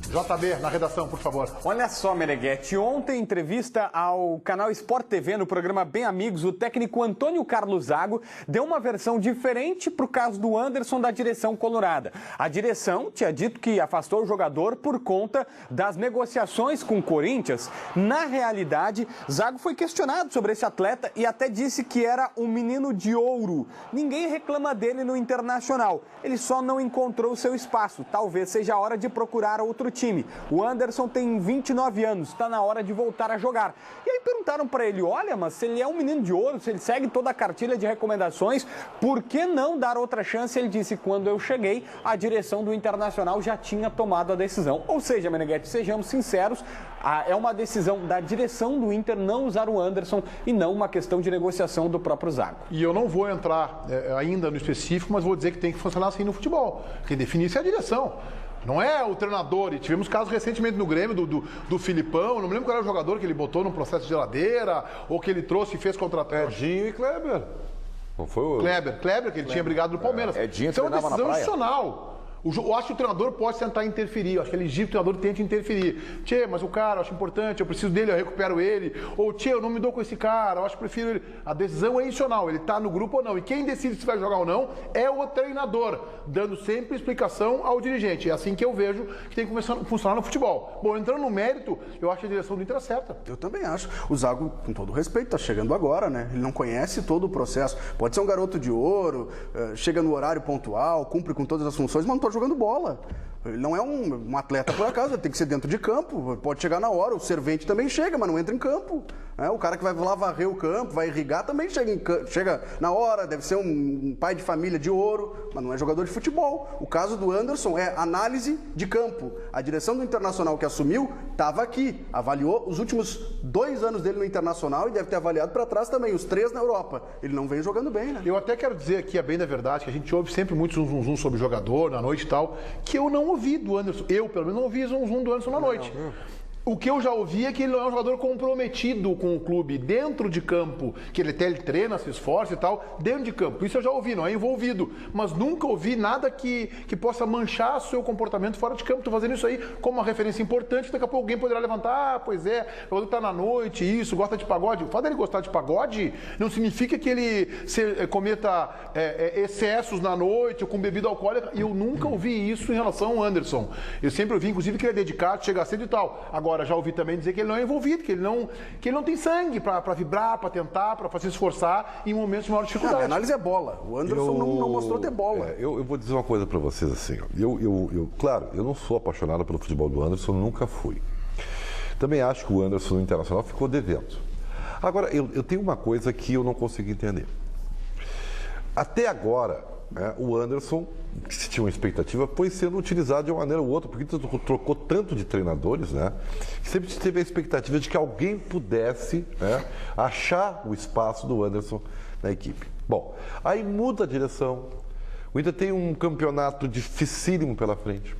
JB, na redação, por favor. Olha só, Meneghete, ontem, em entrevista ao canal Sport TV, no programa Bem Amigos, o técnico Antônio Carlos Zago deu uma versão diferente para o caso do Anderson da direção colorada. A direção tinha dito que afastou o jogador por conta das negociações com o Corinthians. Na realidade, Zago foi questionado sobre esse atleta e até disse que era um menino de ouro. Ninguém reclama dele no Internacional. Ele só não encontrou seu espaço. Talvez seja a hora de procurar outro time. time. O Anderson tem 29 anos, está na hora de voltar a jogar. E aí perguntaram para ele, olha, mas se ele é um menino de ouro, se ele segue toda a cartilha de recomendações, por que não dar outra chance? Ele disse, quando eu cheguei, a direção do Internacional já tinha tomado a decisão. Ou seja, Meneghetti, sejamos sinceros, é uma decisão da direção do Inter não usar o Anderson e não uma questão de negociação do próprio Zago. E eu não vou entrar ainda no específico, mas vou dizer que tem que funcionar assim no futebol. Quem define isso é a direção. Não é o treinador. E tivemos casos recentemente no Grêmio do Filipão, não me lembro qual era o jogador que ele botou num processo de geladeira, ou que ele trouxe e fez contratar. Edinho e Kleber. Não foi o... Kleber, que ele tinha brigado no Palmeiras. Edinho Isso é uma treinava decisão na praia. institucional. Eu acho que o treinador pode tentar interferir, eu acho que é legítimo que o treinador tente interferir. Tchê, mas o cara, eu acho importante, eu preciso dele, eu recupero ele. Ou, tchê, eu não me dou com esse cara, eu acho que prefiro ele. A decisão é institucional, ele está no grupo ou não. E quem decide se vai jogar ou não é o treinador, dando sempre explicação ao dirigente. É assim que eu vejo que tem que funcionar no futebol. Bom, entrando no mérito, eu acho que a direção do Inter acerta. Eu também acho. O Zago, com todo respeito, está chegando agora, né? Ele não conhece todo o processo. Pode ser um garoto de ouro, chega no horário pontual, cumpre com todas as funções, mas não está jogando bola. Ele não é um atleta por acaso, ele tem que ser dentro de campo, pode chegar na hora, o servente também chega, mas não entra em campo. O cara que vai lá varrer o campo, vai irrigar, também chega na hora, deve ser um pai de família de ouro, mas não é jogador de futebol. O caso do Anderson é análise de campo. A direção do Internacional que assumiu estava aqui, avaliou os últimos 2 anos dele no Internacional e deve ter avaliado para trás também, os 3 na Europa. Ele não vem jogando bem, né? Eu até quero dizer aqui, a bem da verdade, que a gente ouve sempre muito zum sobre jogador na noite e tal, que eu não ouvi do Anderson, eu pelo menos não ouvi zum do Anderson na noite. O que eu já ouvi é que ele não é um jogador comprometido com o clube dentro de campo, que ele treina, se esforça e tal, dentro de campo. Isso eu já ouvi, não é envolvido. Mas nunca ouvi nada que possa manchar seu comportamento fora de campo. Estou fazendo isso aí como uma referência importante, daqui a pouco alguém poderá levantar, pois é, o jogador está na noite, isso, gosta de pagode. O fato dele gostar de pagode não significa que ele cometa excessos na noite ou com bebida alcoólica. E eu nunca ouvi isso em relação ao Anderson. Eu sempre ouvi, inclusive, que ele é dedicado, chega cedo e tal. Agora, já ouvi também dizer que ele não é envolvido, que ele não tem sangue para vibrar, para tentar, para se esforçar em momentos de maior dificuldade. A análise é bola. O Anderson não mostrou ter bola. Eu vou dizer uma coisa para vocês assim. Claro, eu não sou apaixonado pelo futebol do Anderson, nunca fui. Também acho que o Anderson no Internacional ficou devendo. Agora, eu tenho uma coisa que eu não consigo entender. Até agora, o Anderson, que se tinha uma expectativa, foi sendo utilizado de uma maneira ou outra, porque trocou tanto de treinadores, né? Que sempre teve a expectativa de que alguém pudesse achar o espaço do Anderson na equipe. Bom, aí muda a direção, o Inter tem um campeonato dificílimo pela frente.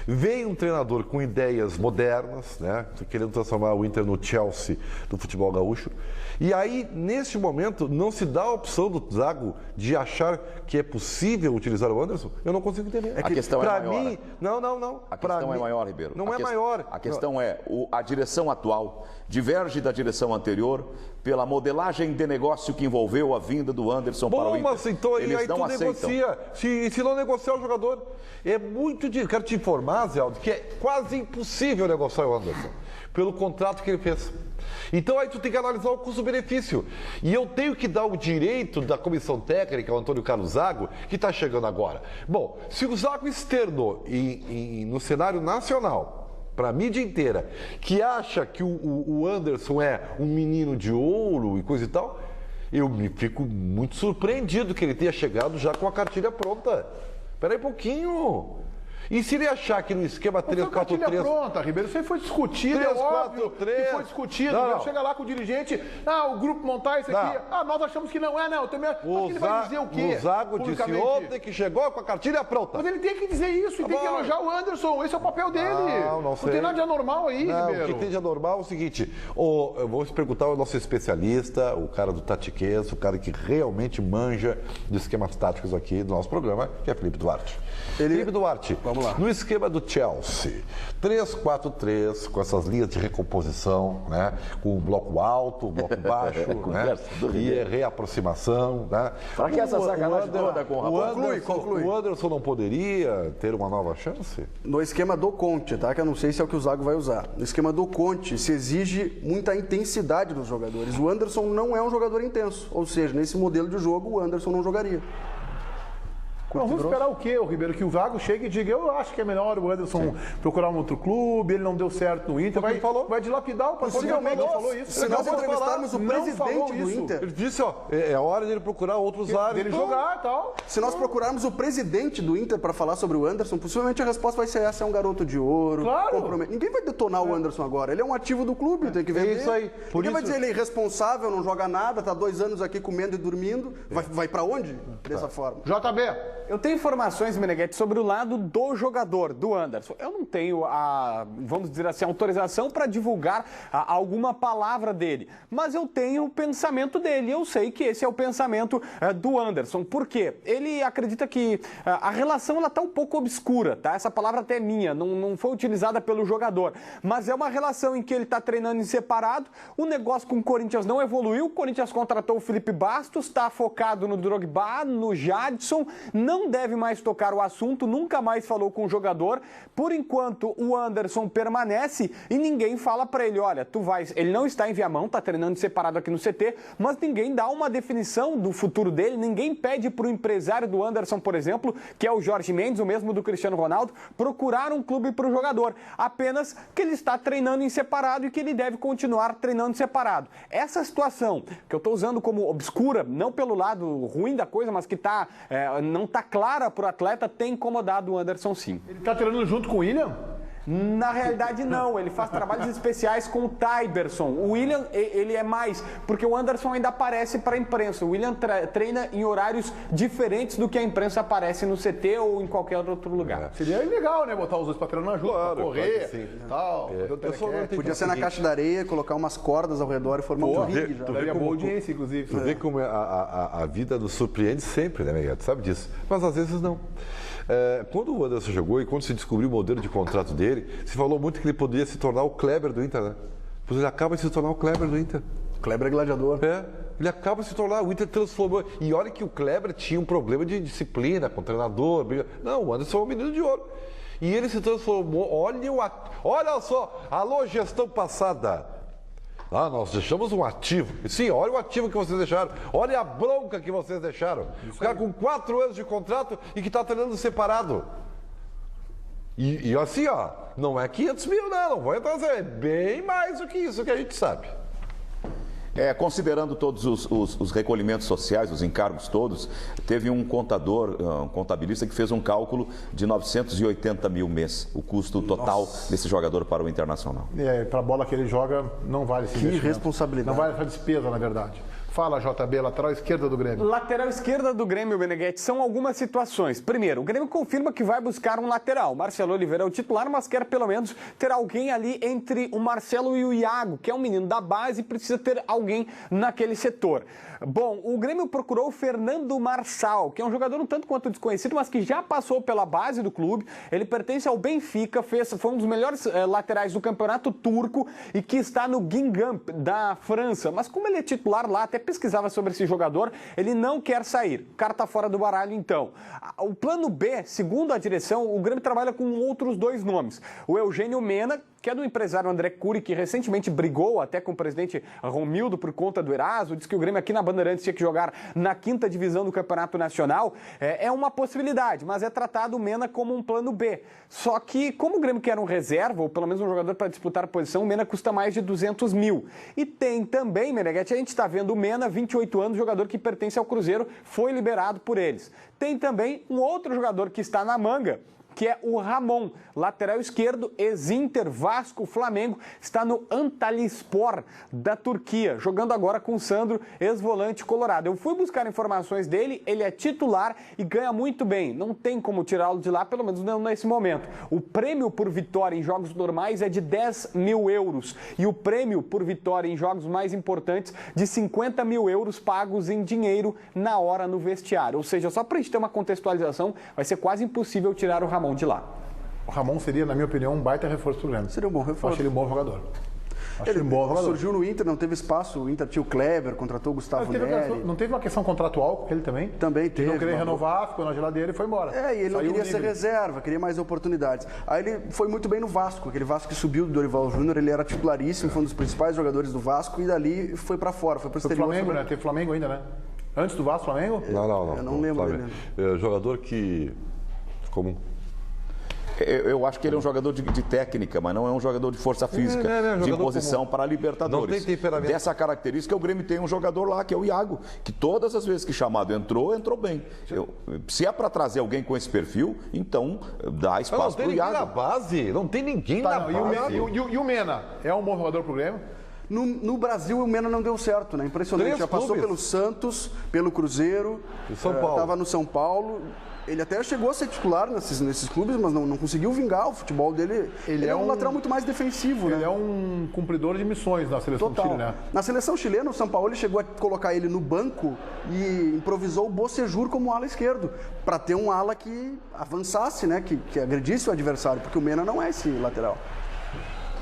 Vem um treinador com ideias modernas, né? Querendo transformar o Inter no Chelsea do futebol gaúcho. E aí, neste momento, não se dá a opção do Zago de achar que é possível utilizar o Anderson? Eu não consigo entender. A questão é maior. Mim, não. A questão é maior, Ribeiro. Não é maior. A questão é, a direção atual diverge da direção anterior pela modelagem de negócio que envolveu a vinda do Anderson para o Inter. Mas então, eles aí não tu aceitam. negocia. Se não negociar o jogador, é muito difícil. Quero te informar, Zé Aldo, que é quase impossível negociar o Anderson, pelo contrato que ele fez. Então aí tu tem que analisar o custo-benefício. E eu tenho que dar o direito da comissão técnica, o Antônio Carlos Zago, que está chegando agora. Bom, se o Zago externou no cenário nacional, para a mídia inteira, que acha que o Anderson é um menino de ouro e coisa e tal, eu me fico muito surpreendido que ele tenha chegado já com a cartilha pronta. Espera aí um pouquinho. E se ele achar que no esquema 3-4-3... pronta, Ribeiro, isso aí foi discutido, 3, é óbvio 4, 3. que foi discutido. Não. Chega lá com o dirigente, o grupo montar isso aqui, nós achamos que não é, não. Também, acho que ele vai dizer o quê? O Zago disse ontem que chegou com a cartilha pronta. Mas ele tem que dizer isso, e tem que elogiar o Anderson, esse é o papel dele. Não sei. Não tem nada de anormal aí, Ribeiro. O que tem de anormal é o seguinte, eu vou perguntar ao nosso especialista, o cara do Tatiquês, o cara que realmente manja de esquemas táticos aqui do nosso programa, que é Felipe Duarte. Felipe Duarte, vamos lá. No esquema do Chelsea, 3-4-3, com essas linhas de recomposição, né? Com o bloco alto, o bloco baixo, né? E reaproximação, né? Para que essa sacanagem toda com o rapaz? Conclui. O Anderson não poderia ter uma nova chance? No esquema do Conte, tá? Que eu não sei se é o que o Zago vai usar. No esquema do Conte, se exige muita intensidade dos jogadores. O Anderson não é um jogador intenso, ou seja, nesse modelo de jogo, o Anderson não jogaria. Nós vamos esperar o quê, o Ribeiro? Que o Zago chegue e diga, eu acho que é melhor o Anderson procurar um outro clube, ele não deu certo no Inter, vai dilapidar o possivelmente. Não falou isso. Se nós entrevistarmos o presidente do Inter... Ele disse, é hora dele procurar outros áreas. Dele jogar e tal. Se nós procurarmos o presidente do Inter para falar sobre o Anderson, possivelmente a resposta vai ser essa, é um garoto de ouro. Claro. Ninguém vai detonar o Anderson agora, ele é um ativo do clube, tem que vender. É isso aí. Ninguém vai dizer ele é irresponsável, não joga nada, tá 2 anos aqui comendo e dormindo. Vai para onde? Dessa forma. JB. Eu tenho informações, Meneghetti, sobre o lado do jogador, do Anderson. Eu não tenho vamos dizer assim, autorização para divulgar alguma palavra dele, mas eu tenho o pensamento dele. Eu sei que esse é o pensamento do Anderson. Por quê? Ele acredita que a relação ela tá um pouco obscura, tá? Essa palavra até é minha, não foi utilizada pelo jogador, mas é uma relação em que ele está treinando em separado. O negócio com o Corinthians não evoluiu. O Corinthians contratou o Felipe Bastos, está focado no Drogba, no Jadson, não deve mais tocar o assunto, nunca mais falou com o jogador. Por enquanto, o Anderson permanece e ninguém fala para ele, olha, tu vais... Ele não está em Viamão, está treinando separado aqui no CT, mas ninguém dá uma definição do futuro dele, ninguém pede para o empresário do Anderson, por exemplo, que é o Jorge Mendes, o mesmo do Cristiano Ronaldo, procurar um clube para o jogador. Apenas que ele está treinando em separado e que ele deve continuar treinando separado. Essa situação, que eu estou usando como obscura, não pelo lado ruim da coisa, mas que não está clara para o atleta, tem incomodado o Anderson sim. Ele está treinando junto com o William? Na realidade não, ele faz trabalhos especiais com o Tyberson. O William, ele é mais, porque o Anderson ainda aparece para a imprensa. O William treina em horários diferentes do que a imprensa aparece no CT ou em qualquer outro lugar. Seria legal, né, botar os dois para treinar junto, claro, pra correr e tal. Podia ser na caixa da areia, colocar umas cordas ao redor e formar um ringue já. Daria boa audiência, inclusive. Tu vê como a vida nos surpreende sempre, né, Miguel? Tu sabe disso. Mas às vezes não. Quando o Anderson jogou e quando se descobriu o modelo de contrato dele, se falou muito que ele poderia se tornar o Kleber do Inter, né? Pois ele acaba de se tornar o Kleber do Inter. Kleber é gladiador. Ele acaba de se tornar, o Inter transformou. E olha que o Kleber tinha um problema de disciplina com o treinador. Não, o Anderson é um menino de ouro. E ele se transformou. Olha só, alô, gestão passada. Nós deixamos um ativo. Sim, olha o ativo que vocês deixaram. Olha a bronca que vocês deixaram. O cara com 4 anos de contrato e que está treinando separado. E assim, não é 500 mil, não vou entrar, é bem mais do que isso que a gente sabe. Considerando todos os recolhimentos sociais, os encargos todos, teve um contabilista que fez um cálculo de 980 mil mês, o custo total desse jogador para o Internacional. Para a bola que ele joga, não vale esse investimento. Que responsabilidade. Não vale essa despesa, na verdade. Fala, JB, lateral esquerda do Grêmio. Lateral esquerda do Grêmio, Meneghetti, são algumas situações. Primeiro, o Grêmio confirma que vai buscar um lateral. Marcelo Oliveira é o titular, mas quer pelo menos ter alguém ali entre o Marcelo e o Iago, que é um menino da base e precisa ter alguém naquele setor. Bom, o Grêmio procurou o Fernando Marçal, que é um jogador um tanto quanto desconhecido, mas que já passou pela base do clube. Ele pertence ao Benfica, foi um dos melhores laterais do campeonato turco e que está no Guingamp da França. Mas como ele é titular lá, até pesquisava sobre esse jogador, ele não quer sair. O cara está fora do baralho, então. O plano B, segundo a direção, o Grêmio trabalha com outros 2 nomes. O Eugênio Mena, que é do empresário André Cury, que recentemente brigou até com o presidente Romildo por conta do Eraso, disse que o Grêmio aqui na Bandeirantes tinha que jogar na 5ª divisão do Campeonato Nacional. É uma possibilidade, mas é tratado o Mena como um plano B. Só que, como o Grêmio quer um reserva, ou pelo menos um jogador para disputar a posição, o Mena custa mais de 200 mil. E tem também, Meneghetti, a gente está vendo o Mena, 28 anos, jogador que pertence ao Cruzeiro, foi liberado por eles. Tem também um outro jogador que está na manga, que é o Ramon, lateral esquerdo, ex-Inter, Vasco, Flamengo, está no Antalyaspor da Turquia, jogando agora com o Sandro, ex-volante colorado. Eu fui buscar informações dele, ele é titular e ganha muito bem, não tem como tirá-lo de lá, pelo menos não nesse momento. O prêmio por vitória em jogos normais é de 10 mil euros e o prêmio por vitória em jogos mais importantes de 50 mil euros pagos em dinheiro na hora no vestiário. Ou seja, só para a gente ter uma contextualização, vai ser quase impossível tirar o Ramon de lá. O Ramon seria, na minha opinião, um baita reforço do Grêmio. Seria um bom reforço. Acho ele um bom jogador. Ele surgiu no Inter, não teve espaço. O Inter tinha o Kleber, contratou o Gustavo Neri. Não teve uma questão contratual com ele também? Também teve. Ele não queria renovar, ficou na geladeira e foi embora. E ele não queria ser reserva, queria mais oportunidades. Aí ele foi muito bem no Vasco, aquele Vasco que subiu do Dorival Júnior, ele era titularíssimo, foi um dos principais jogadores do Vasco e dali foi pra fora, foi pro exterior. Flamengo, né? Teve Flamengo ainda, né? Antes do Vasco, Flamengo? Não. Eu não lembro Flamengo. dele. É jogador que... Comum. Eu acho que ele é um jogador de técnica, mas não é um jogador de força física, de imposição para a Libertadores. Não tem temperamento. Dessa característica, o Grêmio tem um jogador lá, que é o Iago, que todas as vezes que chamado entrou bem. Se é para trazer alguém com esse perfil, então dá espaço para o Iago. Na base, não tem ninguém na base. E o Mena, é um bom jogador pro Grêmio? No Brasil, o Mena não deu certo, né? Impressionante. 3 Já passou clubes. pelo Santos, pelo Cruzeiro. E São Paulo. Estava no São Paulo. Ele até chegou a ser titular nesses clubes, mas não conseguiu vingar. O futebol dele... Ele é um lateral muito mais defensivo, né? Ele é um cumpridor de missões na seleção do Chile, né? Na seleção chilena, o São Paulo chegou a colocar ele no banco e improvisou o Bocejur como ala esquerdo, para ter um ala que avançasse, né? Que agredisse o adversário, porque o Mena não é esse lateral.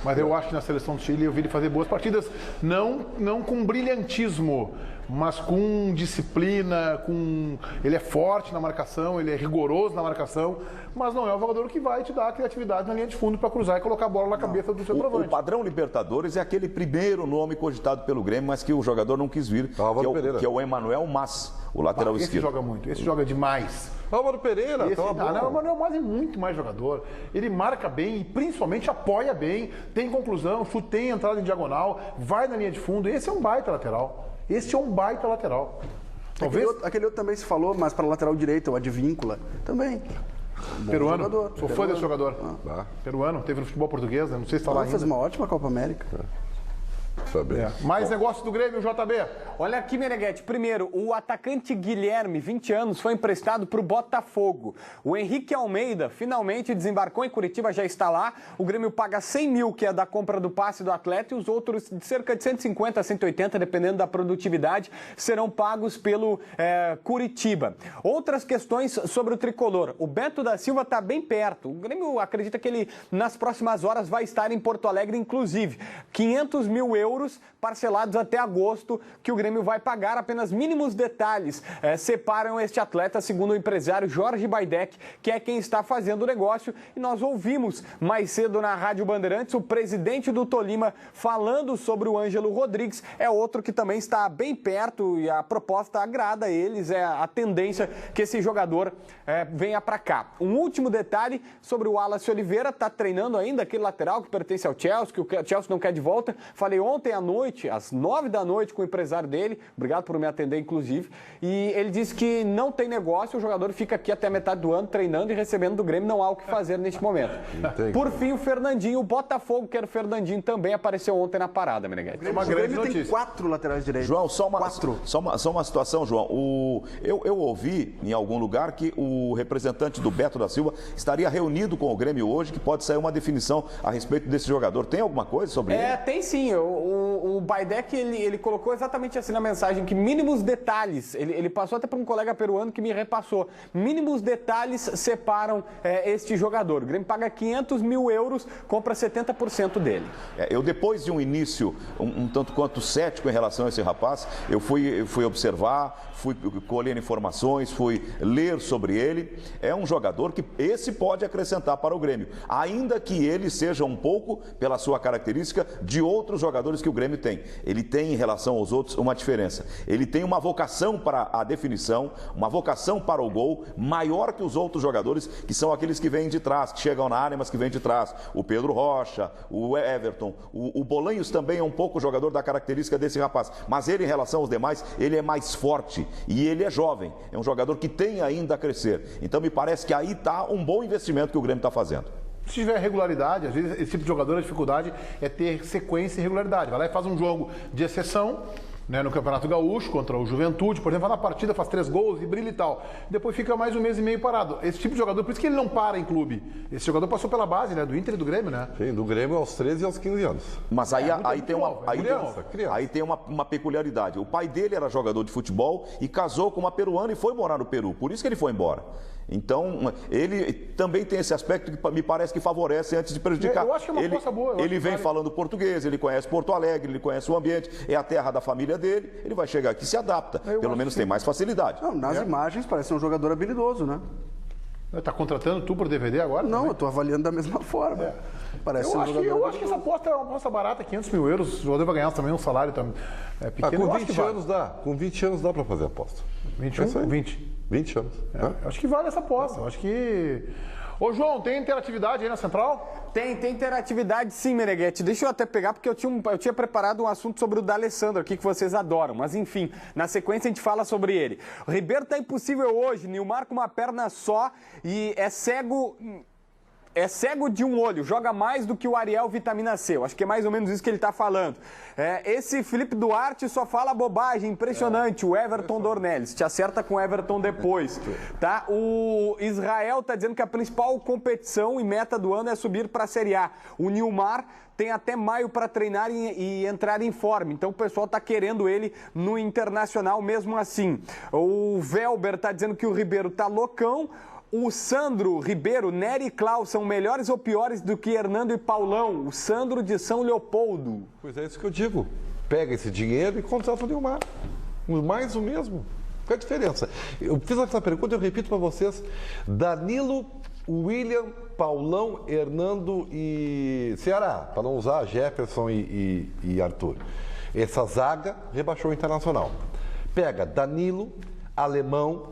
Mas eu acho que na seleção do Chile eu vi ele fazer boas partidas, não com brilhantismo, mas com disciplina, ele é forte na marcação, ele é rigoroso na marcação, mas não é um jogador que vai te dar a criatividade na linha de fundo para cruzar e colocar a bola na cabeça do seu trovante. O padrão Libertadores é aquele primeiro nome cogitado pelo Grêmio, mas que o jogador não quis vir, que é o Emmanuel Mas, o lateral esse esquerdo. Joga muito, esse joga demais. Álvaro Pereira, o Emmanuel Mas é muito mais jogador. Ele marca bem e principalmente apoia bem, tem conclusão, chute, tem entrada em diagonal, vai na linha de fundo. Esse é um baita lateral. Talvez... Aquele outro também se falou, mas para lateral direito, o Advíncula, também. Peruano, jogador. Sou fã desse jogador. Peruano, teve no futebol português, né? Não sei se está lá ainda. Fez uma ótima Copa América. Mais negócio do Grêmio, JB. Olha aqui, Meneghetti. Primeiro, o atacante Guilherme, 20 anos, foi emprestado para o Botafogo. O Henrique Almeida finalmente desembarcou em Curitiba, já está lá. O Grêmio paga 100 mil, que é da compra do passe do atleta, e os outros, de cerca de 150 a 180, dependendo da produtividade, serão pagos pelo Curitiba. Outras questões sobre o tricolor. O Beto da Silva está bem perto. O Grêmio acredita que ele, nas próximas horas, vai estar em Porto Alegre, inclusive. 500 mil euros parcelados até agosto, que o Grêmio vai pagar. Apenas mínimos detalhes separam este atleta, segundo o empresário Jorge Baidec, que é quem está fazendo o negócio. E nós ouvimos mais cedo na Rádio Bandeirantes o presidente do Tolima falando sobre o Ângelo Rodrigues. É outro que também está bem perto e a proposta agrada a eles, é a tendência que esse jogador venha para cá. Um último detalhe sobre o Wallace Oliveira, está treinando ainda, aquele lateral que pertence ao Chelsea, que o Chelsea não quer de volta. Falei ontem à noite, às 9 da noite, com o empresário dele, obrigado por me atender, inclusive, e ele disse que não tem negócio, o jogador fica aqui até a metade do ano treinando e recebendo do Grêmio, não há o que fazer neste momento. Por fim, o Fernandinho, o Botafogo, que era o Fernandinho, também apareceu ontem na parada, Meneghetti. O Grêmio tem 4 laterais direitos. João, só uma situação, João. Eu ouvi em algum lugar que o representante do Beto da Silva estaria reunido com o Grêmio hoje, que pode sair uma definição a respeito desse jogador. Tem alguma coisa sobre ele? Tem sim. O Baidec, ele colocou exatamente assim na mensagem, que mínimos detalhes, ele passou até para um colega peruano que me repassou, mínimos detalhes separam este jogador. O Grêmio paga 500 mil euros, compra 70% dele. Eu, depois de um início um tanto quanto cético em relação a esse rapaz, eu fui observar, fui colher informações, fui ler sobre ele. É um jogador que esse pode acrescentar para o Grêmio, ainda que ele seja um pouco, pela sua característica, de outros jogadores que o Grêmio tem. Ele tem, em relação aos outros, uma diferença. Ele tem uma vocação para a definição, uma vocação para o gol, maior que os outros jogadores, que são aqueles que vêm de trás, que chegam na área, mas que vêm de trás. O Pedro Rocha, o Everton, o Bolanhos também é um pouco jogador da característica desse rapaz. Mas ele, em relação aos demais, ele é mais forte e ele é jovem. É um jogador que tem ainda a crescer. Então, me parece que aí está um bom investimento que o Grêmio está fazendo. Se tiver regularidade, às vezes esse tipo de jogador, a dificuldade é ter sequência e regularidade. Vai lá e faz um jogo de exceção, né, no Campeonato Gaúcho, contra o Juventude, por exemplo, vai na partida, faz 3 gols e brilha e tal. Depois fica mais 1 mês e meio parado. Esse tipo de jogador, por isso que ele não para em clube. Esse jogador passou pela base, né, do Inter e do Grêmio, né? Sim, do Grêmio aos 13 e aos 15 anos. Mas aí tem uma peculiaridade. O pai dele era jogador de futebol e casou com uma peruana e foi morar no Peru. Por isso que ele foi embora. Então, ele também tem esse aspecto que me parece que favorece antes de prejudicar. Eu acho que é uma força boa. Ele vem falando português, ele conhece Porto Alegre, ele conhece o ambiente, é a terra da família dele, ele vai chegar aqui e se adapta. Pelo menos tem mais facilidade. Não, nas imagens parece um jogador habilidoso, né? Tá contratando tu por DVD agora? Não, também? eu tô avaliando da mesma forma. Parece Eu acho que essa aposta é uma aposta barata, 500 mil euros. O jogador vai ganhar também um salário pequeno. Com 20 anos dá. Com 20 anos dá para fazer a aposta. 21? 20. 20 anos. Eu acho que vale essa aposta. Eu acho que... Ô, João, tem interatividade aí na Central? Tem interatividade sim, Meneghetti. Deixa eu até pegar, porque eu tinha preparado um assunto sobre o D'Alessandro aqui, que vocês adoram. Mas enfim, na sequência a gente fala sobre ele. O Ribeiro tá impossível hoje, Nilmar com uma perna só e é cego de um olho, joga mais do que o Ariel Vitamina C. Eu acho que é mais ou menos isso que ele está falando. Esse Felipe Duarte só fala bobagem, impressionante. O Everton Dornelles, te acerta com o Everton depois. Tá? O Israel está dizendo que a principal competição e meta do ano é subir para a Série A. O Nilmar tem até maio para treinar e entrar em forma. Então o pessoal está querendo ele no Internacional mesmo assim. O Velber está dizendo que o Ribeiro está loucão. O Sandro Ribeiro, Nery e Klaus são melhores ou piores do que Hernando e Paulão? O Sandro de São Leopoldo. Pois é isso que eu digo. Pega esse dinheiro e contrata o Nilmar. Mais o mesmo. Qual é a diferença? Eu fiz essa pergunta e eu repito para vocês. Danilo, William, Paulão, Hernando e Ceará, para não usar Jefferson e Arthur. Essa zaga rebaixou o Internacional. Pega Danilo, Alemão,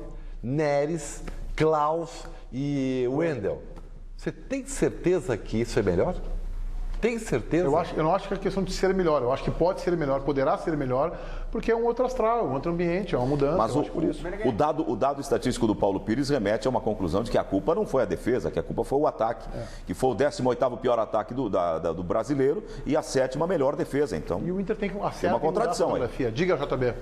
Neres, Klaus e Wendel. Você tem certeza que isso é melhor? Tem certeza? Eu não acho que é questão de ser melhor. Eu acho que pode ser melhor, poderá ser melhor, porque é um outro astral, um outro ambiente, é uma mudança. Mas por isso. o dado estatístico do Paulo Pires remete a uma conclusão de que a culpa não foi a defesa, que a culpa foi o ataque. Que foi o 18º pior ataque do brasileiro e a 7ª melhor defesa. Então, e o Inter tem uma contradição aí. Diga, JB.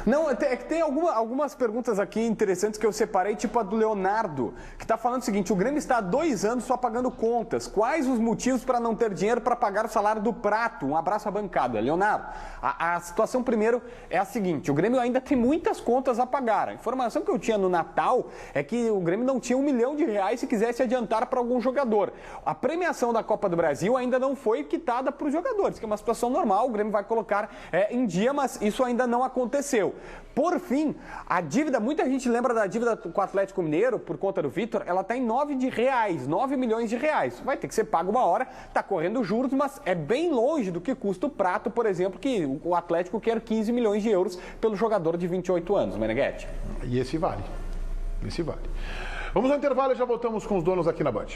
Não, é que tem algumas perguntas aqui interessantes que eu separei, tipo a do Leonardo, que está falando o seguinte: o Grêmio está há 2 anos só pagando contas. Quais os motivos para não ter dinheiro para pagar o salário do Prato? Um abraço à bancada. Leonardo, a situação primeiro é a seguinte: o Grêmio ainda tem muitas contas a pagar. A informação que eu tinha no Natal é que o Grêmio não tinha R$1 milhão se quisesse adiantar para algum jogador. A premiação da Copa do Brasil ainda não foi quitada para os jogadores, que é uma situação normal, o Grêmio vai colocar em dia, mas isso ainda não aconteceu. Por fim, a dívida, muita gente lembra da dívida com o Atlético Mineiro, por conta do Vitor, ela está em 9 milhões de reais. Vai ter que ser pago uma hora, está correndo juros, mas é bem longe do que custa o Prato, por exemplo, que o Atlético quer 15 milhões de euros pelo jogador de 28 anos, Meneghetti. E esse vale. Vamos ao intervalo e já voltamos com os donos aqui na Band.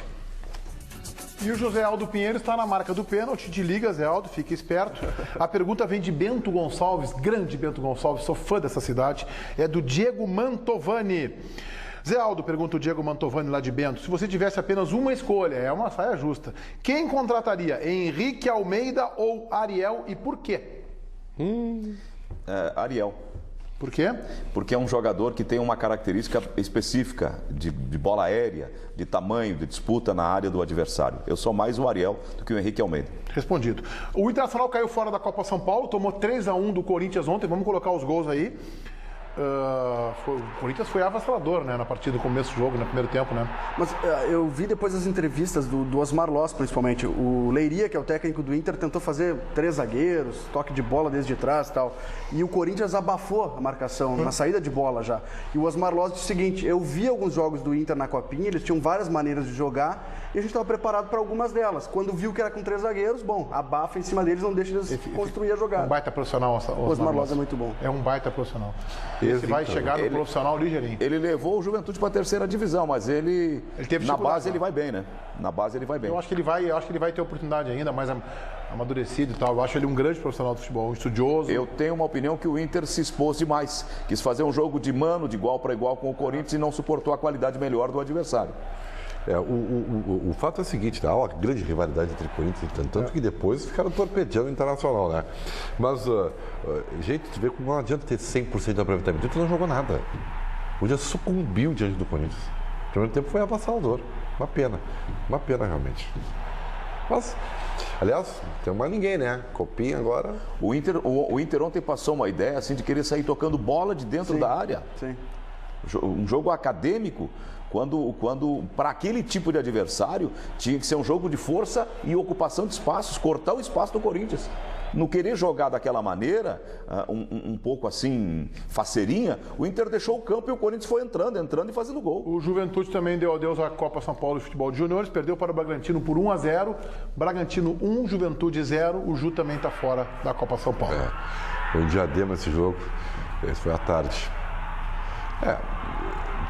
E o José Aldo Pinheiro está na marca do pênalti. Te liga, Zé Aldo, fique esperto. A pergunta vem de Bento Gonçalves, grande Bento Gonçalves, sou fã dessa cidade. É do Diego Mantovani. Zé Aldo, pergunta o Diego Mantovani lá de Bento. Se você tivesse apenas uma escolha, é uma saia justa, quem contrataria? Henrique Almeida ou Ariel e por quê? Ariel. Por quê? Porque é um jogador que tem uma característica específica de bola aérea, de tamanho, de disputa na área do adversário. Eu sou mais o Ariel do que o Henrique Almeida. Respondido. O Internacional caiu fora da Copa São Paulo, tomou 3-1 do Corinthians ontem. Vamos colocar os gols aí. O Corinthians foi avassalador, né, na partida do começo do jogo, no primeiro tempo, né? Mas eu vi depois as entrevistas do Osmar Loss, principalmente. O Leiria, que é o técnico do Inter, tentou fazer 3 zagueiros, toque de bola desde trás e tal. E o Corinthians abafou a marcação, na saída de bola já. E o Osmar Loss disse o seguinte: eu vi alguns jogos do Inter na Copinha, eles tinham várias maneiras de jogar e a gente estava preparado para algumas delas. Quando viu que era com 3 zagueiros, bom, abafa em cima deles, não deixa eles construir a jogada. Um baita profissional, o Osmar Loss é muito bom. É um baita profissional. Esse vai chegar no profissional ligeirinho. Ele levou o Juventude para a 3ª divisão, mas ele na base ele vai bem, né? Na base ele vai bem. Eu acho que ele vai ter oportunidade ainda, mais amadurecido e tal. Eu acho ele um grande profissional de futebol, um estudioso. Eu tenho uma opinião que o Inter se expôs demais. Quis fazer um jogo de mano, de igual para igual com o Corinthians e não suportou a qualidade melhor do adversário. O fato é o seguinte, há uma grande rivalidade entre Corinthians e Inter, tanto que depois ficaram torpedeando o Internacional, né? Mas, gente, tu vê como não adianta ter 100% de aproveitamento. O Inter não jogou nada. O Inter sucumbiu diante do Corinthians. O primeiro tempo foi avassalador. Uma pena realmente. Mas, aliás, não tem mais ninguém, né? Copinha agora. O Inter ontem passou uma ideia assim de querer sair tocando bola de dentro da área. Sim. Um jogo acadêmico. Quando para aquele tipo de adversário tinha que ser um jogo de força e ocupação de espaços, cortar o espaço do Corinthians. No querer jogar daquela maneira, um pouco assim, faceirinha, o Inter deixou o campo e o Corinthians foi entrando e fazendo gol. O Juventude também deu adeus à Copa São Paulo de Futebol de Juniores, perdeu para o Bragantino por 1-0. Bragantino 1, Juventude 0. O Ju também está fora da Copa São Paulo. Foi um diadema esse jogo. Esse foi à tarde.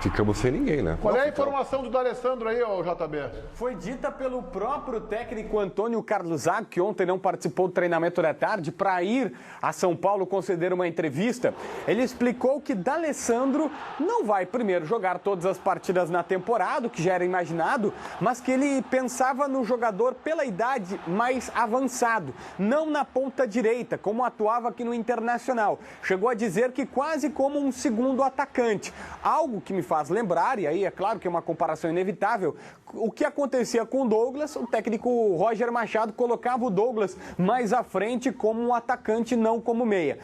Ficamos sem ninguém, né? Qual é a informação do D'Alessandro aí, ô JB? Foi dita pelo próprio técnico Antônio Carlos Zago, que ontem não participou do treinamento da tarde, para ir a São Paulo conceder uma entrevista. Ele explicou que D'Alessandro não vai primeiro jogar todas as partidas na temporada, o que já era imaginado, mas que ele pensava no jogador pela idade mais avançado, não na ponta direita, como atuava aqui no Internacional. Chegou a dizer que quase como um segundo atacante, algo que me faz lembrar, e aí é claro que é uma comparação inevitável, o que acontecia com o Douglas. O técnico Roger Machado colocava o Douglas mais à frente como um atacante, não como meia.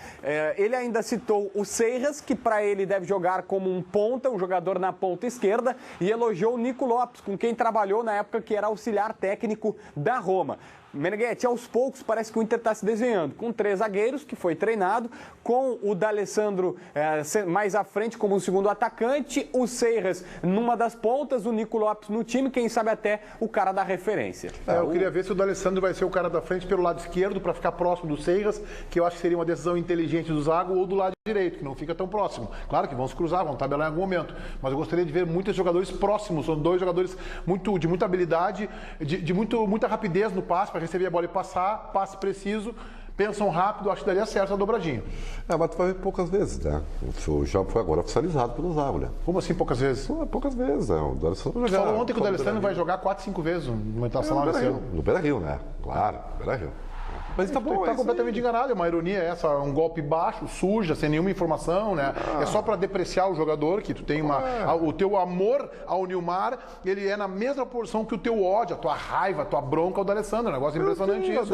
Ele ainda citou o Seiras, que para ele deve jogar como um ponta, um jogador na ponta esquerda, e elogiou o Nico Lopes, com quem trabalhou na época que era auxiliar técnico da Roma. Meneghetti, aos poucos parece que o Inter está se desenhando, com 3 zagueiros, que foi treinado, com o D'Alessandro mais à frente como um segundo atacante, o Seiras numa das pontas, o Nico Lopes no time, quem sabe até o cara da referência. Eu queria ver se o D'Alessandro vai ser o cara da frente pelo lado esquerdo, para ficar próximo do Seiras, que eu acho que seria uma decisão inteligente do Zago, ou do lado direito, que não fica tão próximo. Claro que vão se cruzar, vão tabelar em algum momento, mas eu gostaria de ver muitos jogadores próximos. São 2 jogadores de muita habilidade, de muita rapidez no passe, para receber a bola e passar, passe preciso, pensam rápido, acho que daria certo a dobradinha. Mas tu vai ver poucas vezes, né? Já foi agora oficializado pelo Zago, né? Como assim poucas vezes? Poucas vezes, né? O D'Alessandro vai jogar. Falou ontem que o D'Alessandro vai jogar 4, 5 vezes no Internacional esse ano. No Beira-Rio, né? Claro, Beira-Rio. Mas tá bom, tá completamente enganado, é uma ironia essa, um golpe baixo, suja, sem nenhuma informação, né? É só para depreciar o jogador, que tu tem o teu amor ao Nilmar, ele é na mesma porção que o teu ódio, a tua raiva, a tua bronca ao D'Alessandro, é um negócio impressionante isso.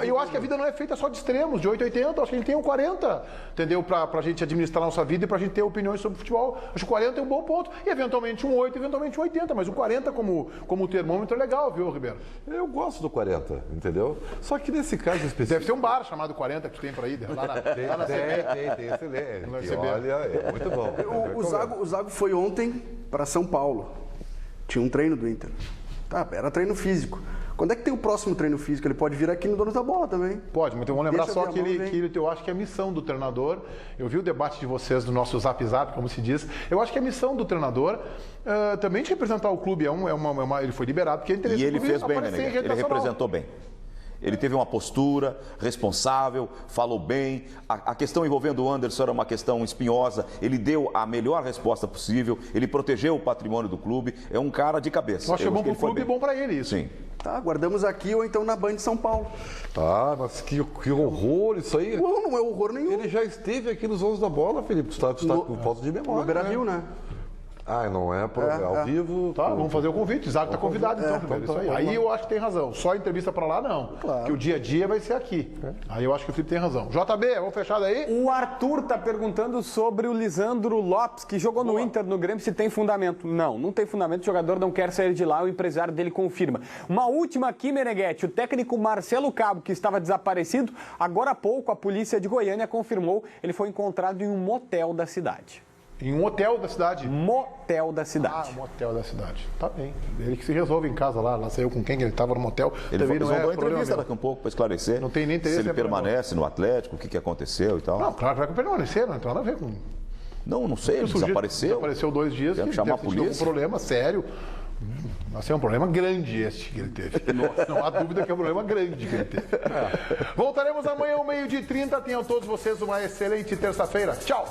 Eu acho que a vida não é feita só de extremos, de 880, acho que a gente tem um 40, entendeu? Pra gente administrar a nossa vida e pra gente ter opiniões sobre futebol. Acho que o 40 é um bom ponto, e eventualmente um 8, eventualmente um 80, mas o 40 como termômetro é legal, viu, Ribeiro? Eu gosto do 40, entendeu? Só que nesse caso específico... Deve ter um bar chamado 40 que tu tem por aí, tem excelente. Olha, é muito bom. O Zago foi ontem para São Paulo. Tinha um treino do Inter. Era treino físico. Quando é que tem o próximo treino físico? Ele pode vir aqui no Dono da Bola também. Pode, mas vamos lembrar só que eu acho que é a missão do treinador. Eu vi o debate de vocês do nosso Zap Zap, como se diz. Eu acho que a missão do treinador também de representar o clube ele foi liberado porque é interesse do clube. E ele fez bem, né? Ele representou bem. Ele teve uma postura responsável, falou bem. A questão envolvendo o Anderson era uma questão espinhosa. Ele deu a melhor resposta possível. Ele protegeu o patrimônio do clube. É um cara de cabeça. Eu acho que é bom para o clube e bom para ele isso. Sim. Guardamos aqui ou então na Band de São Paulo. Mas que horror isso aí. Não é horror nenhum. Ele já esteve aqui nos 11 da Bola, Felipe. Tu tá com falta de memória. No Beira-Rio, né? Não é ao vivo. Vamos fazer o convite. O Zago está convidado, então. Isso aí. Aí eu acho que tem razão. Só entrevista para lá, não. Claro. Que o dia a dia vai ser aqui. Aí eu acho que o Felipe tem razão. JB, vamos fechar daí? O Arthur está perguntando sobre o Lisandro Lopes, que jogou no Inter, no Grêmio, se tem fundamento. Não tem fundamento. O jogador não quer sair de lá, o empresário dele confirma. Uma última aqui, Meneghetti. O técnico Marcelo Cabo, que estava desaparecido, agora há pouco a polícia de Goiânia confirmou. Ele foi encontrado em um motel da cidade. Em um hotel da cidade? Motel da cidade. Motel da cidade. Tá bem. Ele que se resolve em casa lá. Lá saiu com quem que ele estava no motel. Ele vão dar entrevista daqui um pouco para esclarecer. Não tem nem interesse. Se ele permanece no Atlético, o que aconteceu e tal. Não, claro que vai permanecer, não tem nada a ver com... Não sei, ele desapareceu. Desapareceu 2 dias. Tem que chamar a polícia. Um problema sério. É um problema grande este que ele teve. Não há dúvida que é um problema grande que ele teve. Voltaremos amanhã ao 12h30. Tenham todos vocês uma excelente terça-feira. Tchau!